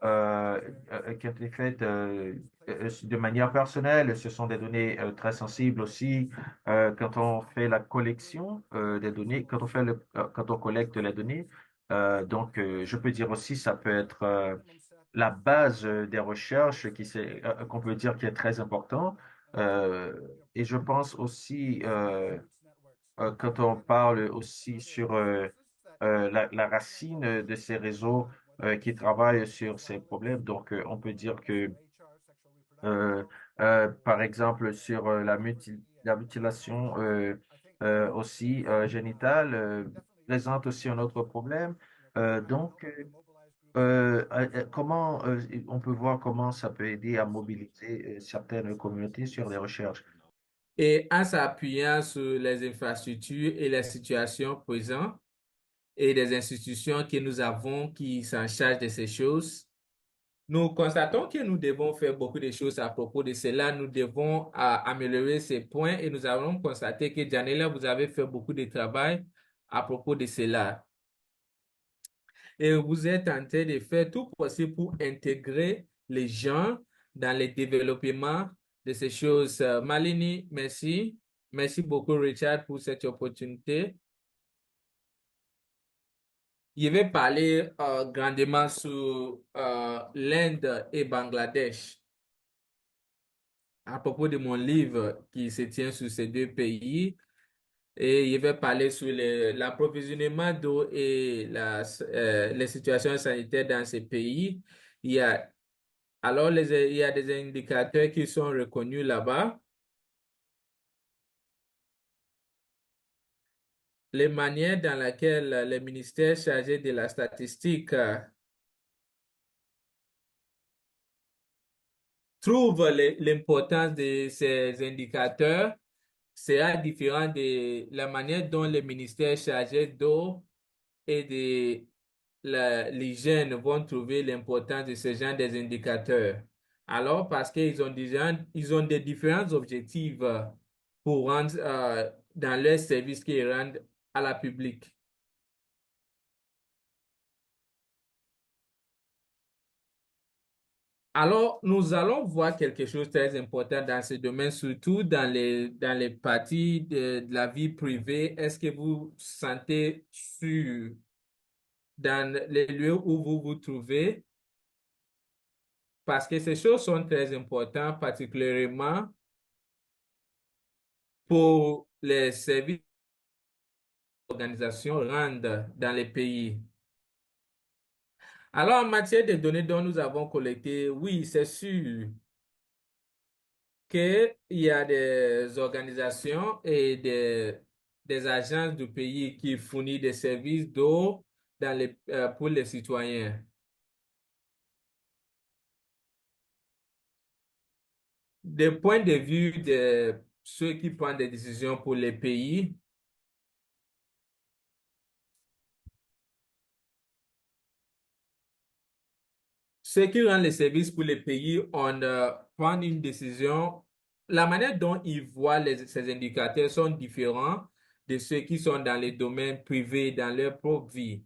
Qui ont été faites de manière personnelle. Ce sont des données très sensibles aussi. Quand on fait la collection des données, quand on collecte les données, Je peux dire aussi, ça peut être la base des recherches qu'on peut dire qui est très important. Et je pense aussi, quand on parle aussi sur la racine de ces réseaux qui travaillent sur ces problèmes, on peut dire que euh, par exemple, sur la mutilation aussi génitale présente aussi un autre problème. Euh, donc, comment on peut voir comment ça peut aider à mobiliser certaines communautés sur les recherches. Et en s'appuyant sur les infrastructures et les situations présentes et des institutions que nous avons qui s'en chargent de ces choses, nous constatons que nous devons faire beaucoup de choses à propos de cela. Nous devons améliorer ces points et nous avons constaté que Janela, vous avez fait beaucoup de travail à propos de cela. Et vous êtes en train de faire tout possible pour intégrer les gens dans le développement de ces choses. Malini, merci. Merci beaucoup, Richard, pour cette opportunité. Je vais parler grandement sur l'Inde et Bangladesh à propos de mon livre qui se tient sur ces deux pays. Et je vais parler sur l'approvisionnement d'eau et les situations sanitaires dans ces pays. Il y a, il y a des indicateurs qui sont reconnus là-bas. Les manières dans lesquelles les ministères chargés de la statistique trouvent l'importance de ces indicateurs sera différent de la manière dont les ministères chargés d'eau et de l'hygiène vont trouver l'importance de ce genre des indicateurs. Alors, parce ils ont des différents objectifs pour rendre dans leurs services qu'ils rendent à la public. Alors, nous allons voir quelque chose de très important dans ce domaine, surtout dans les parties de la vie privée. Est-ce que vous vous sentez sûr dans les lieux où vous vous trouvez? Parce que ces choses sont très importantes, particulièrement pour les services d'organisation rendent dans les pays. Alors, en matière de données dont nous avons collecté, oui, c'est sûr qu'il y a des organisations et des agences du pays qui fournissent des services d'eau pour les citoyens. Des points de vue de ceux qui prennent des décisions pour les pays, ceux qui rendent les services pour les pays, on prend une décision. La manière dont ils voient ces indicateurs sont différents de ceux qui sont dans les domaines privés, dans leur propre vie.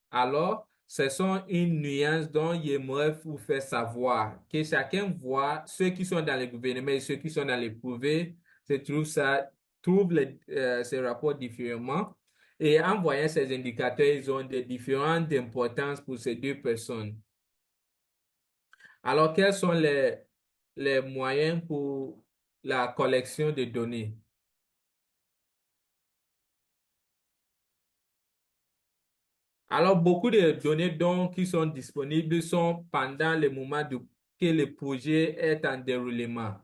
Alors, ce sont une nuance dont j'aimerais vous faire savoir que chacun voit ceux qui sont dans les gouvernements et ceux qui sont dans les privés trouvent ces rapports différemment. Et en voyant ces indicateurs, ils ont des différentes importances pour ces deux personnes. Alors, quels sont les moyens pour la collection de données? Alors, beaucoup de données qui sont disponibles sont pendant le moment que le projet est en déroulement.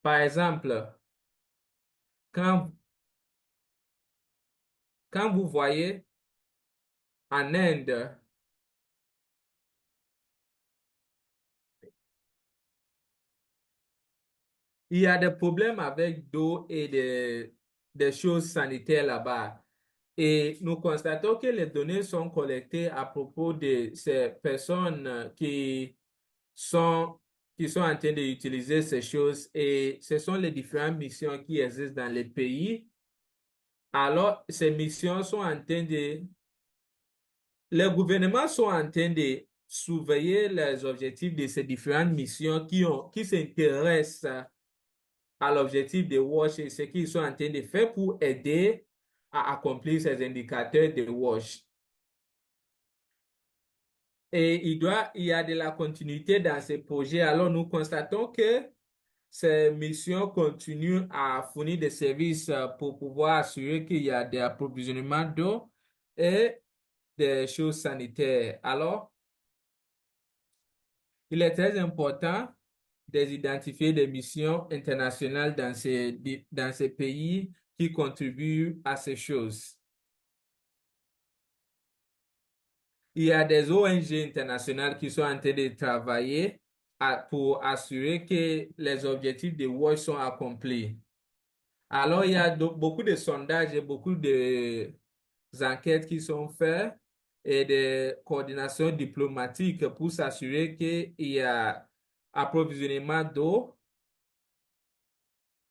Par exemple, quand, quand vous voyez en Inde, il y a des problèmes avec d'eau et des choses sanitaires là-bas. Et nous constatons que les données sont collectées à propos de ces personnes sont, qui sont en train d'utiliser ces choses et ce sont les différentes missions qui existent dans les pays. Alors, ces missions sont en train les gouvernements sont en train de surveiller les objectifs de ces différentes missions qui s'intéressent à l'objectif de WASH et ce qu'ils sont en train de faire pour aider à accomplir ces indicateurs de WASH. Et il y a de la continuité dans ces projets. Alors, nous constatons que ces missions continuent à fournir des services pour pouvoir assurer qu'il y a des approvisionnements d'eau et des choses sanitaires. Alors, il est très important d'identifier des missions internationales dans ces pays qui contribuent à ces choses. Il y a des ONG internationales qui sont en train de travailler pour assurer que les objectifs de WASH sont accomplis. Alors, il y a beaucoup de sondages et beaucoup de enquêtes qui sont faites et de coordination diplomatique pour s'assurer qu'il y a approvisionnement d'eau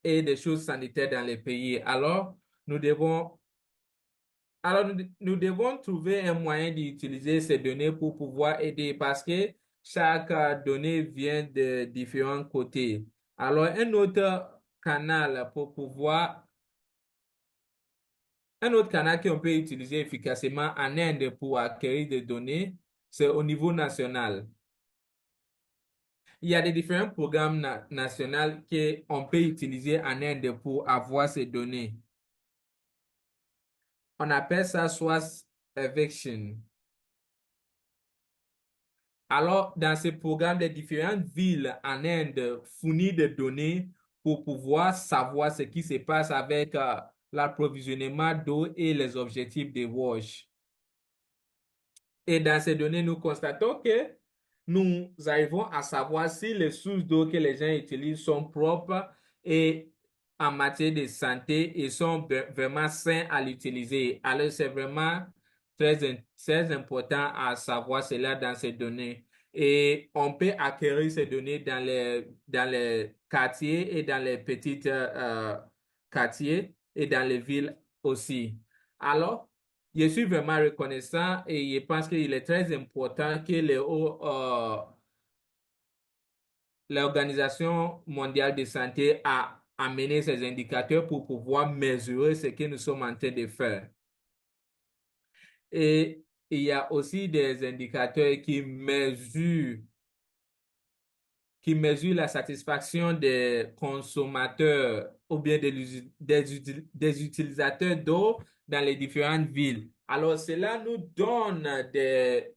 et des choses sanitaires dans les pays. Nous devons, nous devons trouver un moyen d'utiliser ces données pour pouvoir aider parce que chaque donnée vient de différents côtés. Alors, un autre canal qu'on peut utiliser efficacement en Inde pour acquérir des données, c'est au niveau national. Il y a des différents programmes nationaux qu'on peut utiliser en Inde pour avoir ces données. On appelle ça Source Eviction. Alors, dans ce programme, les différentes villes en Inde fournissent des données pour pouvoir savoir ce qui se passe avec l'approvisionnement d'eau et les objectifs de WASH. Et dans ces données, nous constatons que nous arrivons à savoir si les sources d'eau que les gens utilisent sont propres et en matière de santé et sont vraiment sains à l'utiliser. Alors, c'est vraiment très important à savoir cela dans ces données. Et on peut acquérir ces données dans les quartiers et dans les petits quartiers et dans les villes aussi. Alors, je suis vraiment reconnaissant et je pense qu'il est très important que l'Organisation mondiale de santé a amené ces indicateurs pour pouvoir mesurer ce que nous sommes en train de faire. Et il y a aussi des indicateurs qui mesurent la satisfaction des consommateurs ou bien des utilisateurs d'eau dans les différentes villes. Alors, cela nous donne des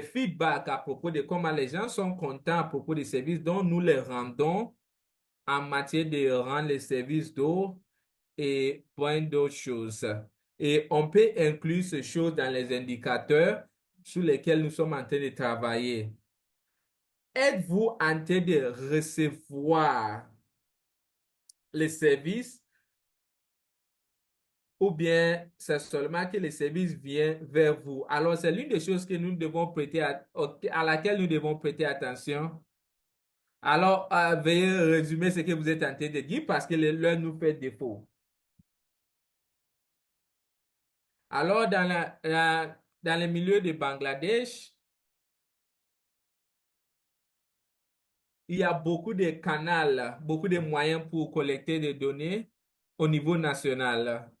feedbacks à propos de comment les gens sont contents à propos des services dont nous les rendons en matière de rendre les services d'eau et plein d'autres choses. Et on peut inclure ces choses dans les indicateurs sur lesquels nous sommes en train de travailler. Êtes-vous en train de recevoir les services ou bien c'est seulement que les services viennent vers vous? Alors, c'est l'une des choses que nous devons à laquelle nous devons prêter attention. Alors, veuillez résumer ce que vous êtes en train de dire parce que l'heure nous fait défaut. Alors, dans le milieu de Bangladesh, il y a beaucoup de canaux, beaucoup de moyens pour collecter des données au niveau national.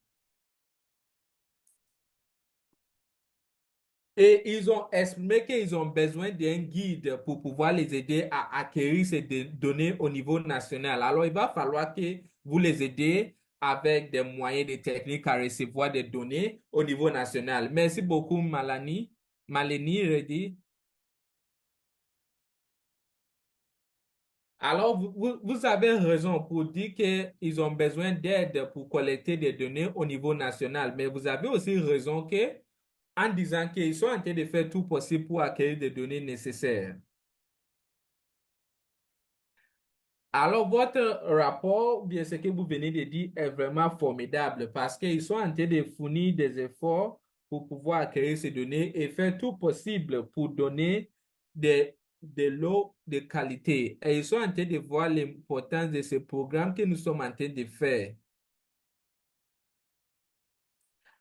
Et ils ont estimé qu'ils ont besoin d'un guide pour pouvoir les aider à acquérir ces données au niveau national. Alors, il va falloir que vous les aidez avec des moyens, des techniques à recevoir des données au niveau national. Merci beaucoup, Maleni Reddy. Alors, vous avez raison pour dire qu'ils ont besoin d'aide pour collecter des données au niveau national, mais vous avez aussi raison en disant qu'ils sont en train de faire tout possible pour acquérir des données nécessaires. Alors, votre rapport, ou bien ce que vous venez de dire, est vraiment formidable parce qu'ils sont en train de fournir des efforts pour pouvoir acquérir ces données et faire tout possible pour donner de l'eau de qualité. Et ils sont en train de voir l'importance de ce programme que nous sommes en train de faire.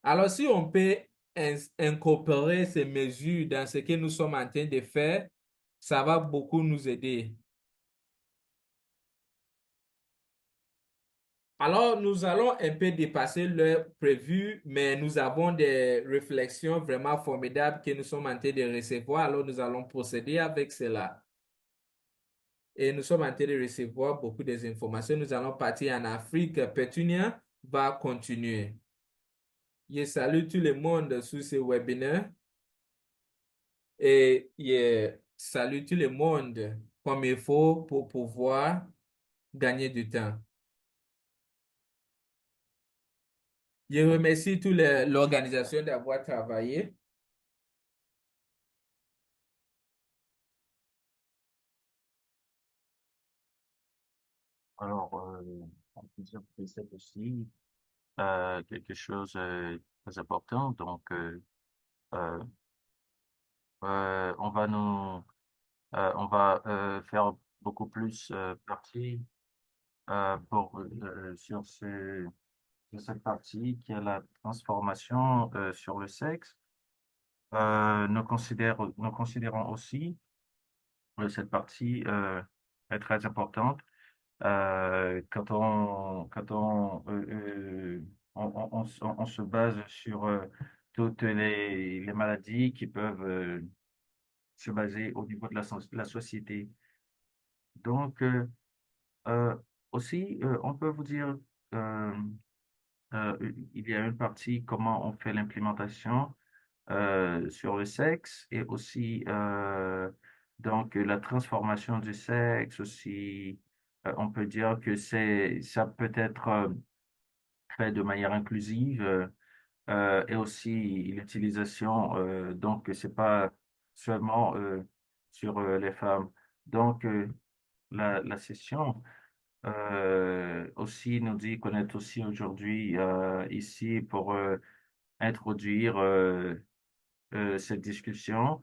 Alors, si on peut incorporer ces mesures dans ce que nous sommes en train de faire, ça va beaucoup nous aider. Alors, nous allons un peu dépasser l'heure prévue, mais nous avons des réflexions vraiment formidables que nous sommes en train de recevoir. Alors, nous allons procéder avec cela. Et nous sommes en train de recevoir beaucoup d'informations. Nous allons partir en Afrique. Pétunia va continuer. Je salue tout le monde sur ce webinaire et je salue tout le monde comme il faut pour pouvoir gagner du temps. Je remercie toute l'organisation d'avoir travaillé. Alors, on peut dire que c'est aussi quelque chose de très important. Donc, euh, on va faire beaucoup plus partie sur cette partie qui est la transformation sur le sexe. Nous considérons aussi cette partie est très importante quand on se base sur toutes les maladies qui peuvent se baser au niveau de la société. Donc, euh, aussi, on peut vous dire, euh, il y a une partie comment on fait l'implémentation sur le sexe et aussi donc la transformation du sexe aussi. On peut dire que ça peut être fait de manière inclusive et aussi l'utilisation. Donc c'est pas seulement sur les femmes. Donc la session aussi nous dit qu'on est aussi aujourd'hui ici pour introduire cette discussion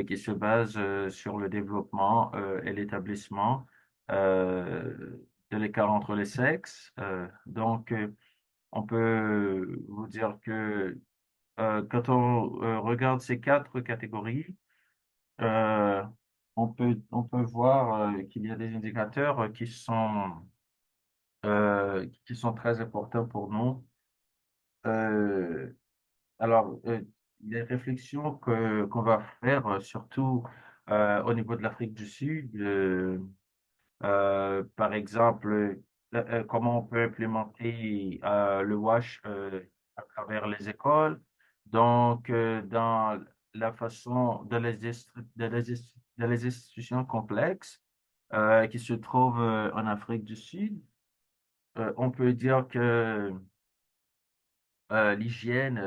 qui se base sur le développement et l'établissement de l'écart entre les sexes. Donc, on peut vous dire que quand on regarde ces quatre catégories, euh, on peut voir qu'il y a des indicateurs qui sont très importants pour nous. Euh, Alors, les réflexions qu'on va faire, surtout au niveau de l'Afrique du Sud, par exemple, comment on peut implémenter le WASH à travers les écoles. Donc, dans la façon de les institutions complexes qui se trouvent en Afrique du Sud, on peut dire que l'hygiène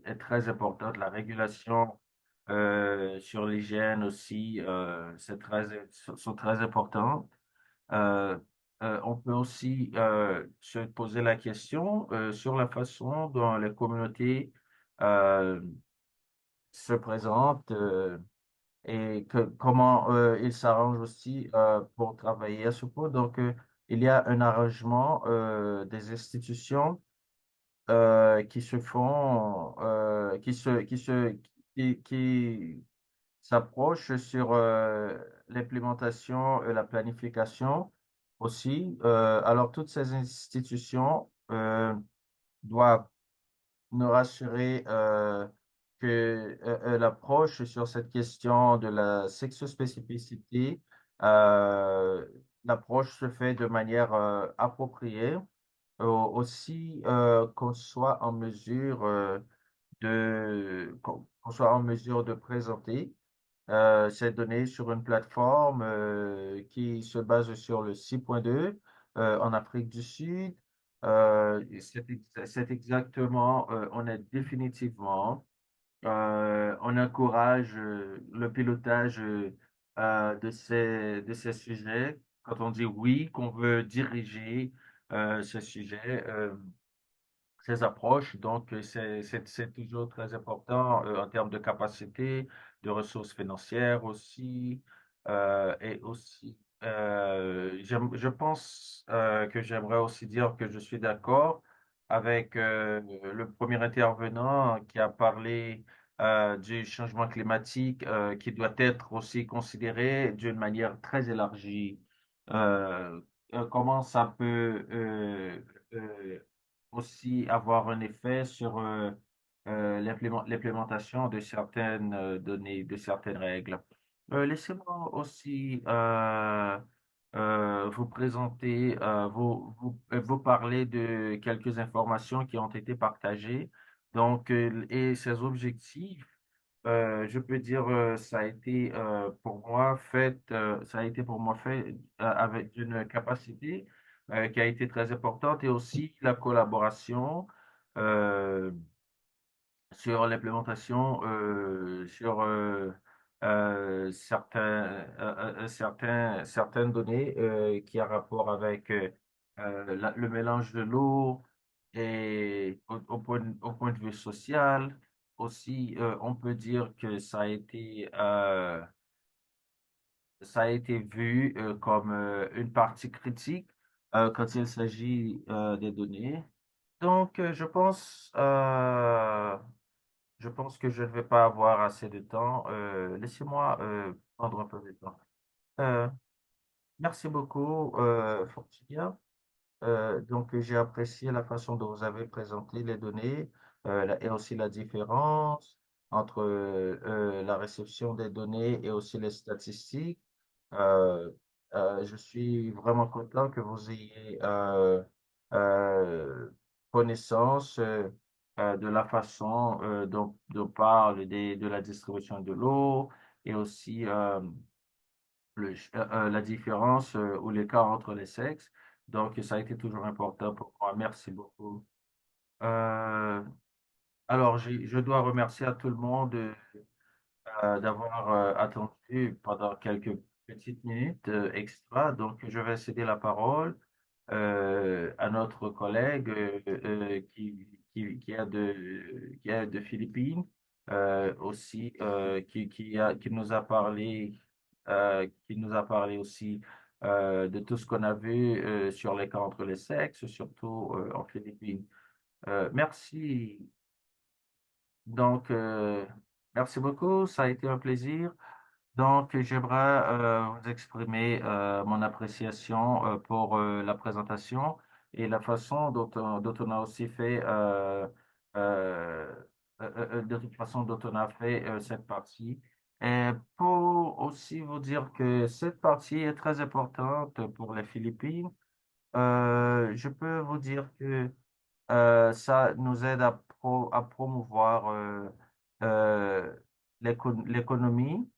est très importante, la régulation sur l'hygiène aussi sont très importantes. Euh, on peut aussi se poser la question sur la façon dont les communautés euh, se présentent et comment ils s'arrangent aussi pour travailler à ce point. Donc, il y a un arrangement des institutions qui se font, qui s'approchent sur l'implémentation et la planification aussi. Alors, toutes ces institutions doivent nous rassurer que l'approche sur cette question de la sexospécificité, euh, l'approche se fait de manière appropriée aussi qu'on soit en mesure qu'on soit en mesure de présenter ces données sur une plateforme qui se base sur le 6.2 en Afrique du Sud. C'est exactement, on est définitivement on encourage le pilotage de ces sujets. Quand on dit oui, qu'on veut diriger ces sujets, ces approches. Donc, c'est toujours très important en termes de capacité, de ressources financières aussi, et aussi, je pense que j'aimerais aussi dire que je suis d'accord avec le premier intervenant qui a parlé du changement climatique qui doit être aussi considéré d'une manière très élargie. Comment ça peut aussi avoir un effet sur l'implémentation de certaines données, de certaines règles. Laissez-moi aussi vous présenter, vous parler de quelques informations qui ont été partagées. Donc, et ces objectifs, je peux dire, ça a été pour moi fait, ça a été pour moi fait avec une capacité qui a été très importante et aussi la collaboration euh, sur l'implémentation sur certaines données qui a rapport avec le mélange de l'eau et au point de vue social. Aussi, on peut dire que ça a été vu comme une partie critique quand il s'agit des données. Donc, je pense que je ne vais pas avoir assez de temps. Laissez-moi prendre un peu de temps. Euh, Merci beaucoup, Fortilia. Donc, j'ai apprécié la façon dont vous avez présenté les données et aussi la différence entre la réception des données et aussi les statistiques. Euh, je suis vraiment content que vous ayez euh, connaissance de la façon dont parle de la distribution de l'eau et aussi la différence ou l'écart entre les sexes. Donc, ça a été toujours important pour moi. Merci beaucoup. Euh, alors, je dois remercier à tout le monde d'avoir attendu pendant quelques petites minutes extra. Donc, je vais céder la parole à notre collègue qui est de Philippines, aussi qui nous a parlé aussi de tout ce qu'on a vu sur l'écart entre les sexes, surtout en Philippines. Merci. Donc, merci beaucoup. Ça a été un plaisir. Donc, j'aimerais vous exprimer mon appréciation pour la présentation et la façon dont on a aussi fait, de toute façon dont on a fait cette partie. Et pour aussi vous dire que cette partie est très importante pour les Philippines, je peux vous dire que ça nous aide à promouvoir euh, l'économie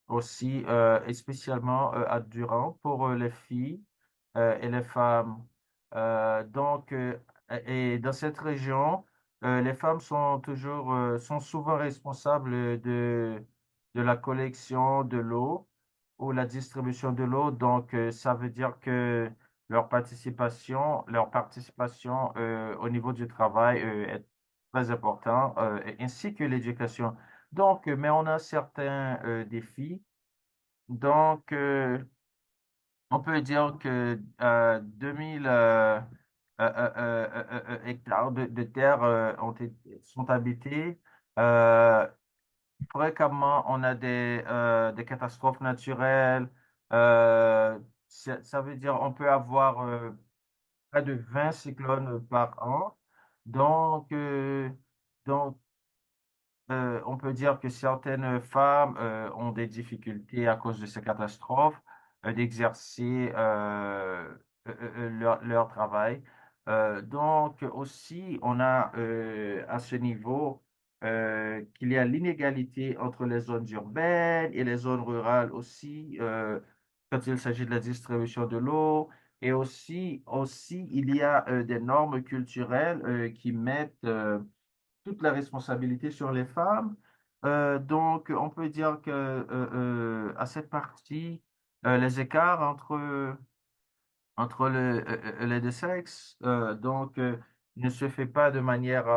aussi, et spécialement à Durand pour les filles et les femmes. Donc, et dans cette région, les femmes sont souvent responsables de la collection de l'eau ou la distribution de l'eau. Donc, ça veut dire que leur participation au niveau du travail est très importante, ainsi que l'éducation. Donc, mais on a certains défis. Donc, on peut dire que 2000 hectares de terre sont habités. Euh, Fréquemment, on a des catastrophes naturelles. Euh, Ça veut dire on peut avoir près de 20 cyclones par an. Donc, donc on peut dire que certaines femmes ont des difficultés à cause de ces catastrophes d'exercer leur travail. Donc aussi, on a à ce niveau qu'il y a l'inégalité entre les zones urbaines et les zones rurales aussi quand il s'agit de la distribution de l'eau. Et aussi, il y a des normes culturelles qui mettent toute la responsabilité sur les femmes. Donc, on peut dire que à cette partie, les écarts entre les deux sexes, ne se fait pas de manière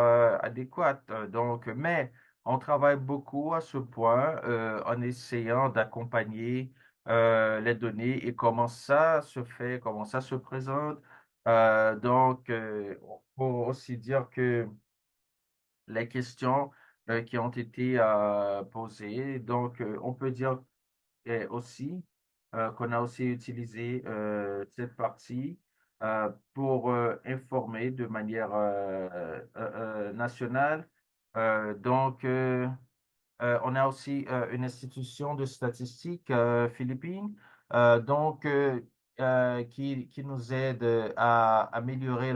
adéquate. Donc, mais on travaille beaucoup à ce point en essayant d'accompagner les données et comment ça se fait, comment ça se présente. On peut aussi dire que les questions qui ont été posées. Donc, on peut dire aussi qu'on a aussi utilisé cette partie pour informer de manière nationale. On a aussi une institution de statistique philippine, donc qui nous aide à améliorer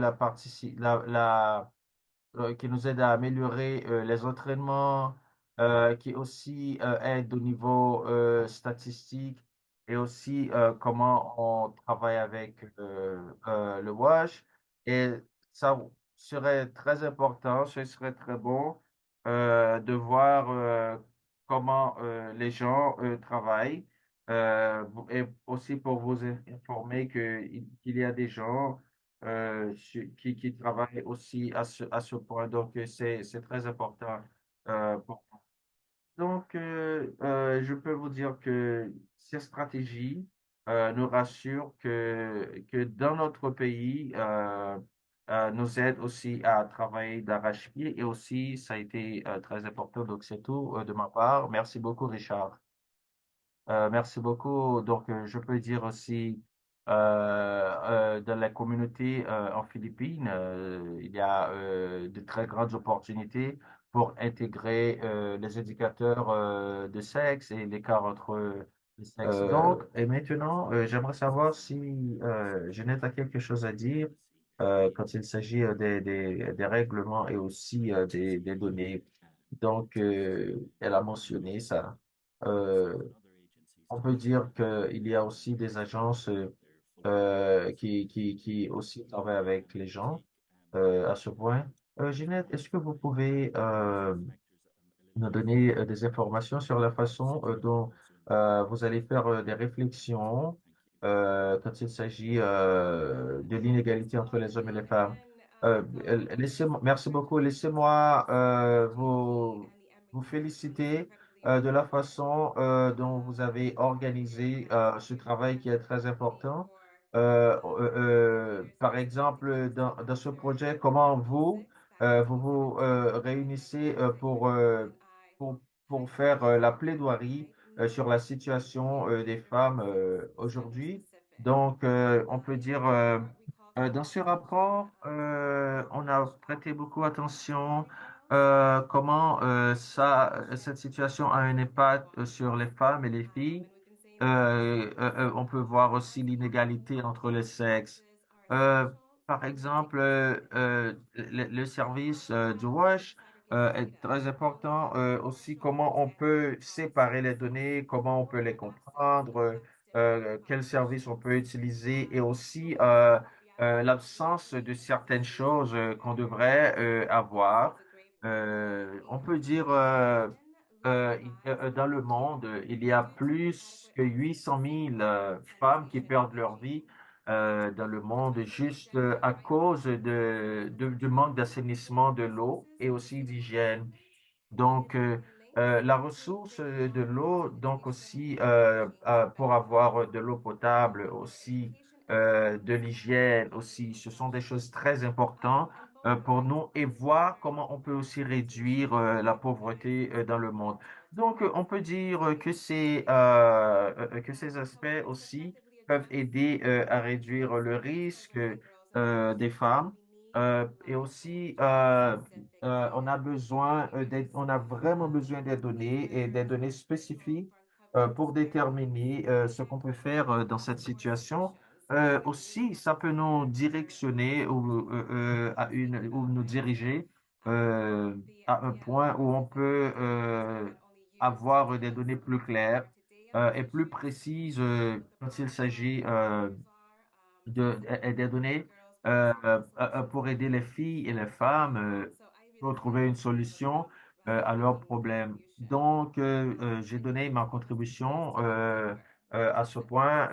qui nous aide à améliorer les entraînements, qui aussi aide au niveau statistique et aussi comment on travaille avec le WASH. Et ça serait très important, ce serait très bon de voir comment les gens travaillent et aussi pour vous informer qu'il y a des gens qui travaillent aussi à ce point. Donc, c'est très important. Pour donc, je peux vous dire que ces stratégies nous rassurent que dans notre pays, nous aident aussi à travailler d'arrache-pied et aussi, ça a été très important. Donc, c'est tout de ma part. Merci beaucoup, Richard. Merci beaucoup. Donc, je peux dire aussi, dans la communauté en Philippines, il y a de très grandes opportunités pour intégrer les indicateurs de sexe et l'écart entre les sexes. Donc, et maintenant, j'aimerais savoir si Jeannette a quelque chose à dire quand il s'agit des règlements et aussi des données. Donc, elle a mentionné ça. Euh, on peut dire qu'il y a aussi des agences qui aussi travaillent avec les gens à ce point. Ginette, est-ce que vous pouvez nous donner des informations sur la façon dont vous allez faire des réflexions quand il s'agit de l'inégalité entre les hommes et les femmes? Merci beaucoup. Laissez-moi vous féliciter de la façon dont vous avez organisé ce travail qui est très important. Par exemple, dans ce projet, comment vous réunissez pour, pour faire la plaidoirie sur la situation des femmes aujourd'hui. Donc, on peut dire, dans ce rapport, on a prêté beaucoup attention comment cette situation a un impact sur les femmes et les filles. On peut voir aussi l'inégalité entre les sexes. Euh, Par exemple, le service du WASH est très important. Aussi, comment on peut séparer les données, comment on peut les comprendre, quels services on peut utiliser et aussi l'absence de certaines choses qu'on devrait avoir. On peut dire dans le monde, il y a plus que 800 000 femmes qui perdent leur vie dans le monde juste à cause du manque d'assainissement de l'eau et aussi d'hygiène. Donc, la ressource de l'eau, donc aussi pour avoir de l'eau potable, aussi de l'hygiène, aussi, ce sont des choses très importantes pour nous et voir comment on peut aussi réduire la pauvreté dans le monde. Donc, on peut dire que ces aspects aussi peuvent aider à réduire le risque des femmes. Et aussi, on a vraiment besoin des données et des données spécifiques pour déterminer ce qu'on peut faire dans cette situation. Aussi, ça peut nous directionner ou nous diriger à un point où on peut avoir des données plus claires et plus précises quand il s'agit des données pour aider les filles et les femmes pour trouver une solution à leurs problèmes. Donc, j'ai donné ma contribution à ce point.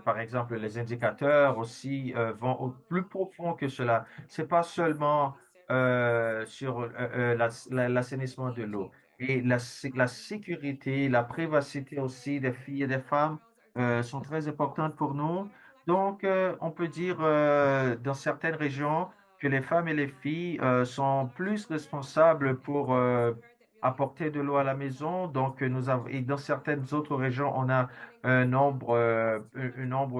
Par exemple, les indicateurs aussi vont au plus profond que cela. C'est pas seulement sur l'assainissement de l'eau. Et la sécurité, la privacité aussi des filles et des femmes sont très importantes pour nous. Donc, on peut dire dans certaines régions que les femmes et les filles sont plus responsables pour apporter de l'eau à la maison. Donc, et dans certaines autres régions, on a un nombre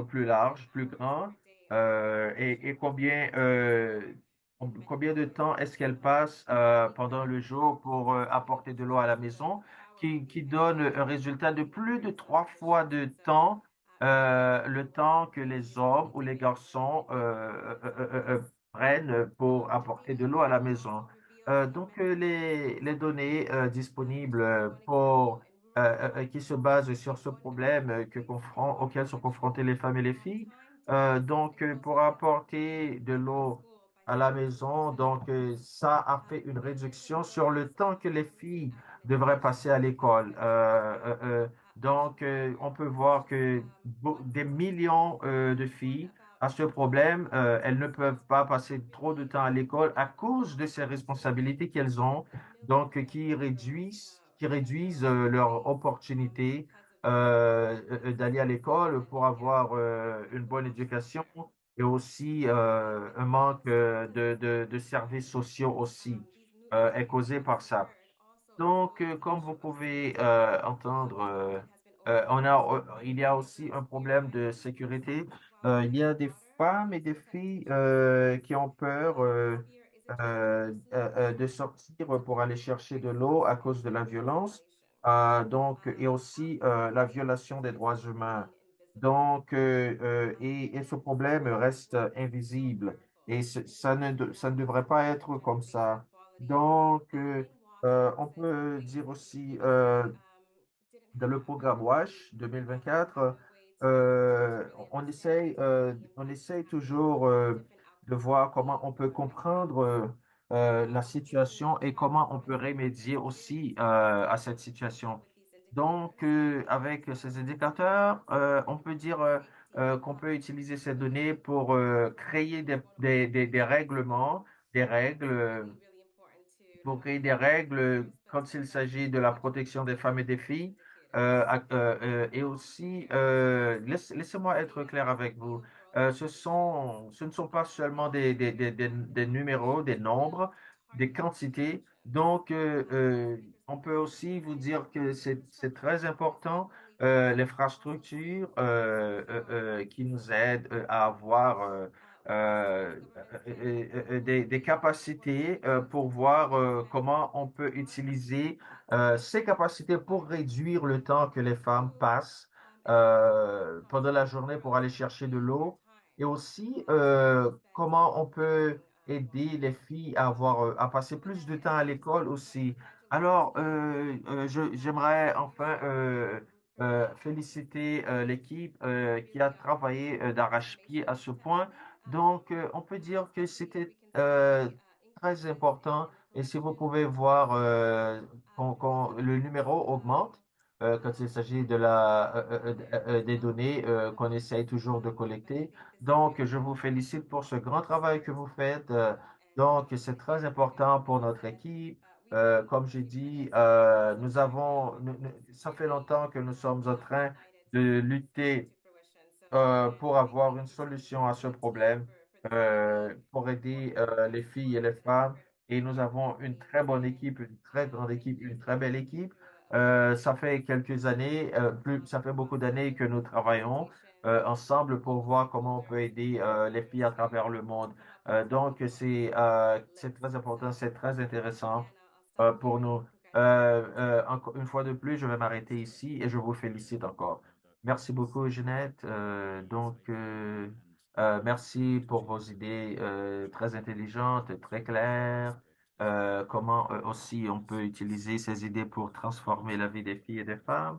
plus large, plus grand. et combien de temps est-ce qu'elle passe pendant le jour pour apporter de l'eau à la maison, qui donne un résultat de plus de 3 fois de temps, le temps que les hommes ou les garçons prennent pour apporter de l'eau à la maison. Les données disponibles qui se basent sur ce problème auquel sont confrontées les femmes et les filles, pour apporter de l'eau à la maison, ça a fait une réduction sur le temps que les filles devraient passer à l'école. On peut voir que des millions de filles à ce problème, elles ne peuvent pas passer trop de temps à l'école à cause de ces responsabilités qu'elles ont, qui réduisent leur opportunité d'aller à l'école pour avoir une bonne éducation et aussi un manque de services sociaux aussi est causé par ça. Comme vous pouvez entendre, il y a aussi un problème de sécurité. Il y a des femmes et des filles qui ont peur de sortir pour aller chercher de l'eau à cause de la violence, et aussi la violation des droits humains. Et ce problème reste invisible et ça ne devrait pas être comme ça. On peut dire aussi dans le programme WASH 2024, on essaye toujours de voir comment on peut comprendre la situation et comment on peut remédier aussi à cette situation. Avec ces indicateurs, on peut dire qu'on peut utiliser ces données pour créer des règlements, des règles pour créer des règles quand il s'agit de la protection des femmes et des filles. Et aussi, laissez-moi être clair avec vous. Ce ne sont pas seulement des numéros, des nombres, des quantités. On peut aussi vous dire que c'est très important, l'infrastructure qui nous aide à avoir des capacités pour voir comment on peut utiliser ces capacités pour réduire le temps que les femmes passent pendant la journée pour aller chercher de l'eau et aussi comment on peut aider les filles à passer plus de temps à l'école aussi. Alors, j'aimerais enfin féliciter l'équipe qui a travaillé d'arrache-pied à ce point. On peut dire que c'était très important. Et si vous pouvez voir quand le numéro augmente, quand il s'agit des données qu'on essaye toujours de collecter. Je vous félicite pour ce grand travail que vous faites. C'est très important pour notre équipe. Comme j'ai dit, ça fait longtemps que nous sommes en train de lutter pour avoir une solution à ce problème, pour aider les filles et les femmes. Et nous avons une très bonne équipe, une très grande équipe, une très belle équipe. Ça fait quelques années, ça fait beaucoup d'années que nous travaillons ensemble pour voir comment on peut aider les filles à travers le monde. C'est très important, c'est très intéressant pour nous. Encore une fois de plus, je vais m'arrêter ici et je vous félicite encore. Merci beaucoup, Jeanette. Merci pour vos idées très intelligentes, très claires. Comment aussi on peut utiliser ces idées pour transformer la vie des filles et des femmes.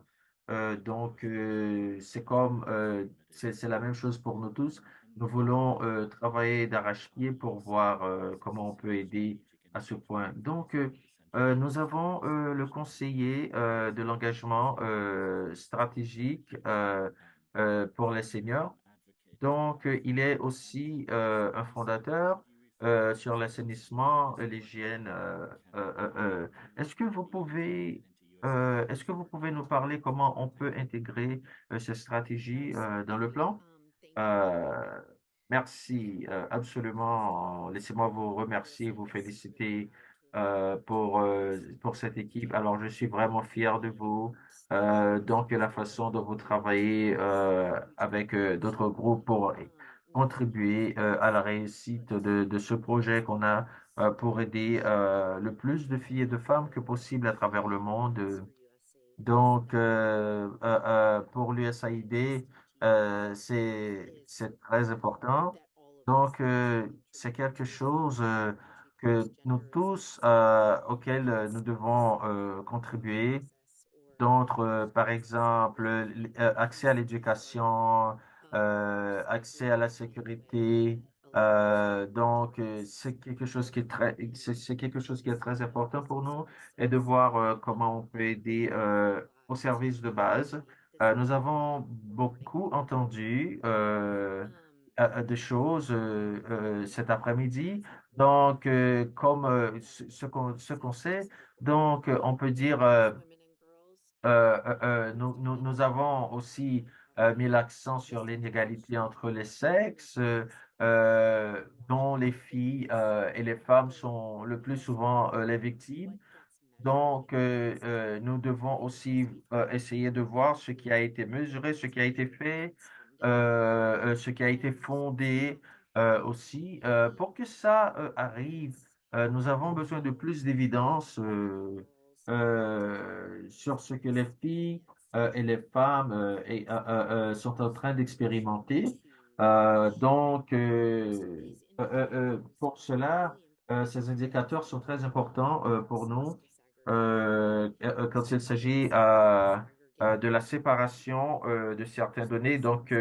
C'est la même chose pour nous tous. Nous voulons travailler d'arrache-pied pour voir comment on peut aider à ce point. Nous avons le conseiller de l'engagement stratégique pour les seniors. Il est aussi un fondateur sur l'assainissement et l'hygiène. Est-ce que est-ce que vous pouvez nous parler comment on peut intégrer ces stratégies dans le plan? Euh, Merci, absolument. Laissez-moi vous remercier, vous féliciter pour cette équipe. Alors, je suis vraiment fier de vous. La façon dont vous travaillez avec d'autres groupes contribuer à la réussite de ce projet qu'on a pour aider le plus de filles et de femmes que possible à travers le monde. Donc, pour l'USAID, c'est très important. Donc, c'est quelque chose que nous tous, auquel nous devons contribuer. D'autres, par exemple, accès à l'éducation, accès à la sécurité. Donc, c'est quelque chose qui est c'est quelque chose qui est très important pour nous et de voir comment on peut aider aux services de base. Nous avons beaucoup entendu de choses cet après-midi. Donc, comme ce qu'on sait, donc on peut dire nous avons aussi mis l'accent sur l'inégalité entre les sexes, dont les filles et les femmes sont le plus souvent les victimes. Donc, nous devons aussi essayer de voir ce qui a été mesuré, ce qui a été fait, ce qui a été fondé aussi. Pour que ça arrive, nous avons besoin de plus d'évidence sur ce que les filles et les femmes sont en train d'expérimenter. Pour cela, ces indicateurs sont très importants pour nous quand il s'agit de la séparation de certaines données. Donc,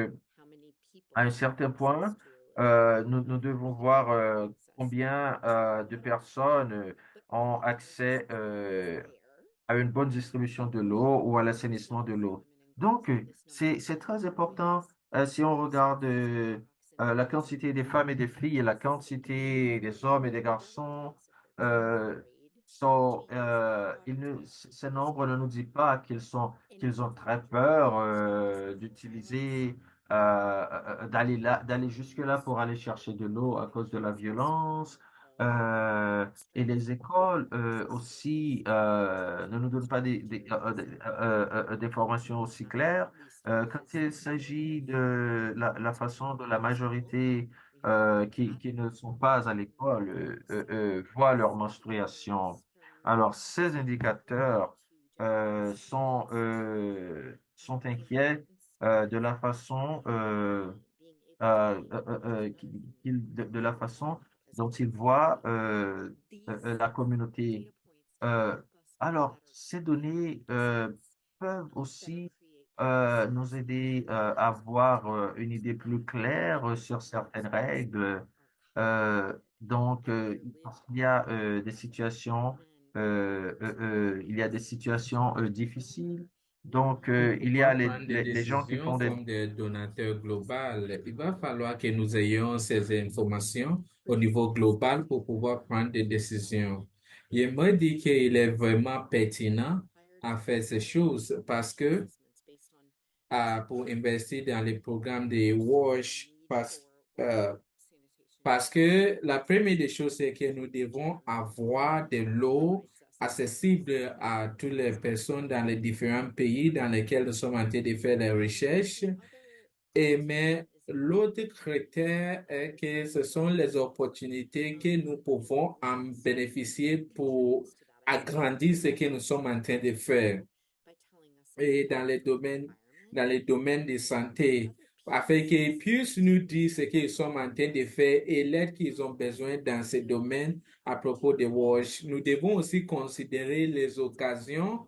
à un certain point, nous devons voir combien de personnes ont accès à une bonne distribution de l'eau ou à l'assainissement de l'eau. Donc, c'est très important si on regarde la quantité des femmes et des filles et la quantité des hommes et des garçons. euh, ce nombre ne nous dit pas qu'ils ont très peur d'utiliser, d'aller jusque-là pour aller chercher de l'eau à cause de la violence. Et les écoles aussi ne nous donnent pas des formations aussi claires. Quand il s'agit de la façon dont la majorité qui ne sont pas à l'école voient leur menstruation. Alors, ces indicateurs sont inquiets de la façon de la façon dont ils voient la communauté. Euh, alors, ces données peuvent aussi nous aider à avoir une idée plus claire sur certaines règles. Parce qu'il y a des situations, il y a des situations difficiles. Donc, Pour il y a pouvoir prendre des les gens qui décisions font des... comme des donateurs globaux, il va falloir que nous ayons ces informations au niveau global pour pouvoir prendre des décisions. Il me dit qu'il est vraiment pertinent à faire ces choses parce que pour investir dans les programmes de WASH, euh, parce que la première des choses, c'est que nous devons avoir de l'eau accessible à toutes les personnes dans les différents pays dans lesquels nous sommes en train de faire les recherches. Mais l'autre critère est que ce sont les opportunités que nous pouvons en bénéficier pour agrandir ce que nous sommes en train de faire et dans les domaines de santé, afin qu'ils puissent nous dire ce qu'ils sont en train de faire et l'aide qu'ils ont besoin dans ces domaines à propos de WASH. Nous devons aussi considérer les occasions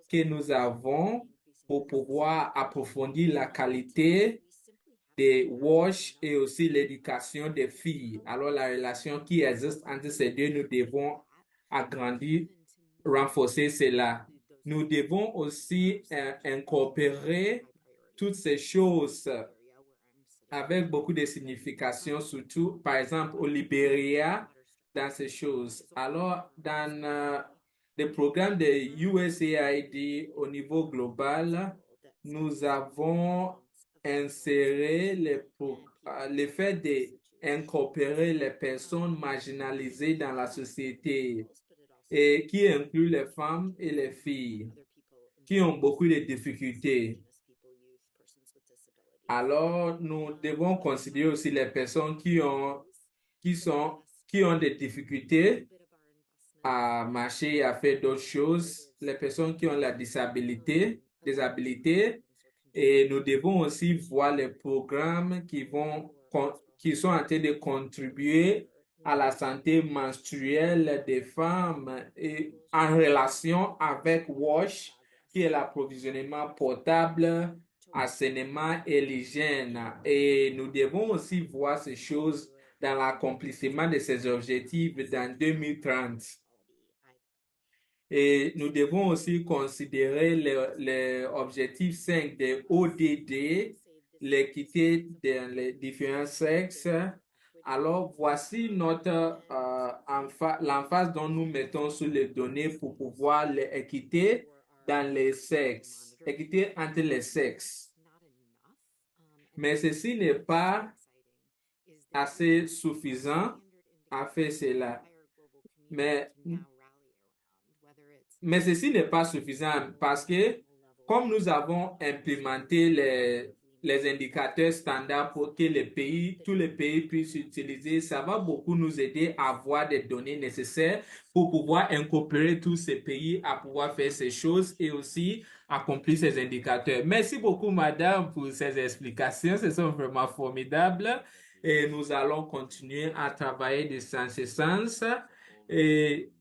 que nous avons pour pouvoir approfondir la qualité des WASH et aussi l'éducation des filles. Alors, la relation qui existe entre ces deux, nous devons agrandir, renforcer cela. Nous devons aussi incorporer toutes ces choses avec beaucoup de signification, surtout, par exemple, au Libéria, dans ces choses. Alors, dans le programme de USAID au niveau global, nous avons inséré le fait d'incorporer les personnes marginalisées dans la société et qui inclut les femmes et les filles qui ont beaucoup de difficultés. Alors, nous devons considérer aussi les personnes qui ont des difficultés à marcher et à faire d'autres choses, les personnes qui ont la disabilité, et nous devons aussi voir les programmes qui sont en train de contribuer à la santé menstruelle des femmes et en relation avec WASH, qui est l'approvisionnement potable, assainissement et l'hygiène. Et nous devons aussi voir ces choses dans l'accomplissement de ces objectifs dans 2030. Et nous devons aussi considérer les objectifs 5 des ODD, l'équité dans les différents sexes. Alors, voici l'emphase dont nous mettons sur les données pour pouvoir l'équité dans les sexes, équité entre les sexes. Mais ceci n'est pas assez suffisant à faire cela. Mais ceci n'est pas suffisant parce que comme nous avons implémenté les indicateurs standards pour que tous les pays puissent utiliser, ça va beaucoup nous aider à avoir des données nécessaires pour pouvoir incorporer tous ces pays à pouvoir faire ces choses et aussi accomplir ces indicateurs. Merci beaucoup, madame, pour ces explications. Ce sont vraiment formidables et nous allons continuer à travailler de ce sens. Et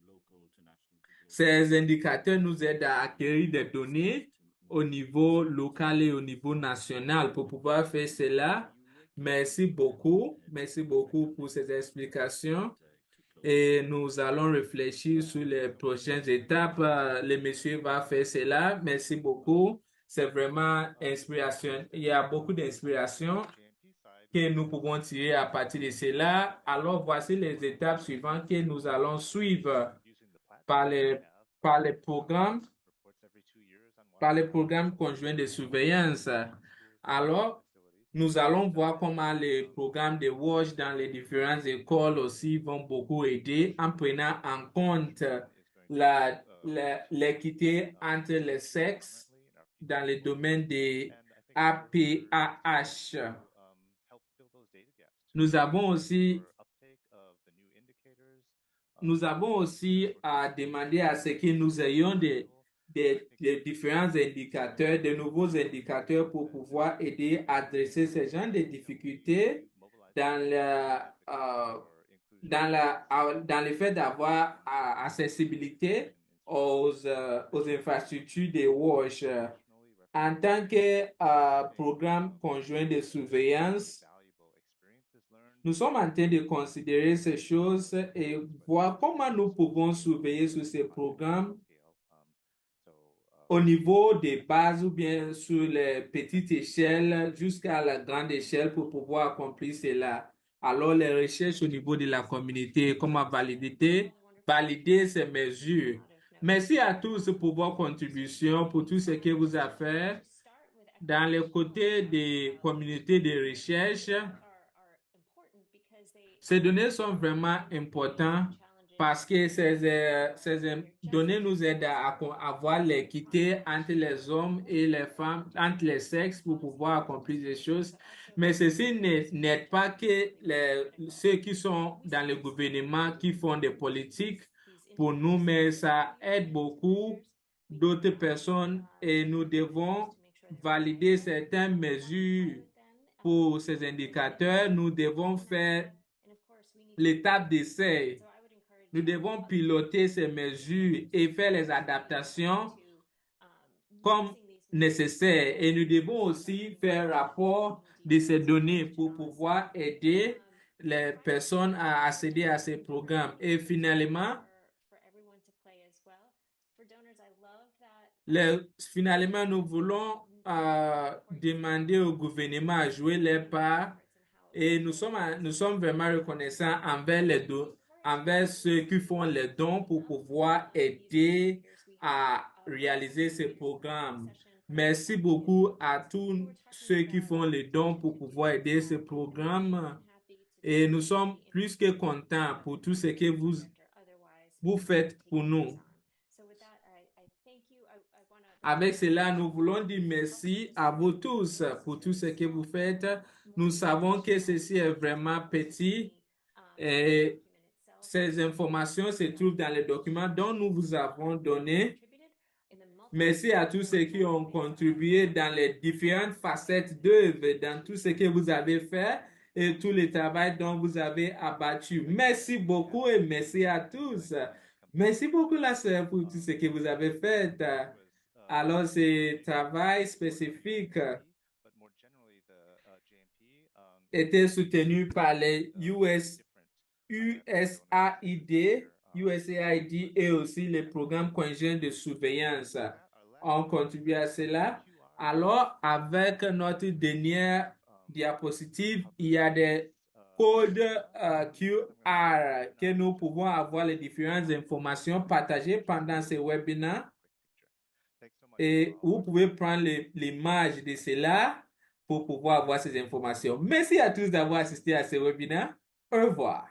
ces indicateurs nous aident à acquérir des données au niveau local et au niveau national pour pouvoir faire cela. Merci beaucoup. Merci beaucoup pour ces explications. Et nous allons réfléchir sur les prochaines étapes. Le monsieur va faire cela. Merci beaucoup. C'est vraiment inspiration. Il y a beaucoup d'inspiration que nous pouvons tirer à partir de cela. Alors, voici les étapes suivantes que nous allons suivre par les, par les programmes, par les programmes conjoints de surveillance. Alors, nous allons voir comment les programmes de WASH dans les différentes écoles aussi vont beaucoup aider en prenant en compte l'équité entre les sexes dans le domaine des APAH. Nous avons aussi à demander à ce que nous ayons des différents indicateurs, de nouveaux indicateurs pour pouvoir aider à adresser ces genres de difficultés dans dans le fait d'avoir accessibilité aux infrastructures de WASH. En tant que programme conjoint de surveillance, nous sommes en train de considérer ces choses et voir comment nous pouvons surveiller sur ces programmes au niveau des bases ou bien sur les petites échelles jusqu'à la grande échelle pour pouvoir accomplir cela. Alors, les recherches au niveau de la communauté, comment valider ces mesures. Merci à tous pour vos contributions, pour tout ce que vous avez fait. Dans le côté des communautés de recherche, ces données sont vraiment importantes parce que ces données nous aident à avoir l'équité entre les hommes et les femmes, entre les sexes pour pouvoir accomplir des choses. Mais ceci n'aide pas que ceux qui sont dans le gouvernement, qui font des politiques pour nous, mais ça aide beaucoup d'autres personnes et nous devons valider certaines mesures pour ces indicateurs. Nous devons faire l'étape d'essai. Nous devons piloter ces mesures et faire les adaptations comme nécessaire. Et nous devons aussi faire rapport de ces données pour pouvoir aider les personnes à accéder à ces programmes. Et finalement, nous voulons demander au gouvernement à jouer leur part et nous sommes vraiment reconnaissants envers ceux qui font les dons pour pouvoir aider à réaliser ces programmes. Merci beaucoup à tous ceux qui font les dons pour pouvoir aider ces programmes et nous sommes plus que contents pour tout ce que vous faites pour nous. Avec cela, nous voulons dire merci à vous tous pour tout ce que vous faites. Nous savons que ceci est vraiment petit et ces informations se trouvent dans les documents dont nous vous avons donné. Merci à tous ceux qui ont contribué dans les différentes facettes d'œuvre, dans tout ce que vous avez fait et tout le travail dont vous avez abattu. Merci beaucoup et merci à tous. Merci beaucoup, la sœur, pour tout ce que vous avez fait. Alors, ce travail spécifique était soutenu par les USAID et aussi les programmes conjoints de surveillance ont contribué à cela. Alors, avec notre dernière diapositive, il y a des codes QR que nous pouvons avoir les différentes informations partagées pendant ce webinaire. Et vous pouvez prendre l'image de cela pour pouvoir avoir ces informations. Merci à tous d'avoir assisté à ce webinaire. Au revoir.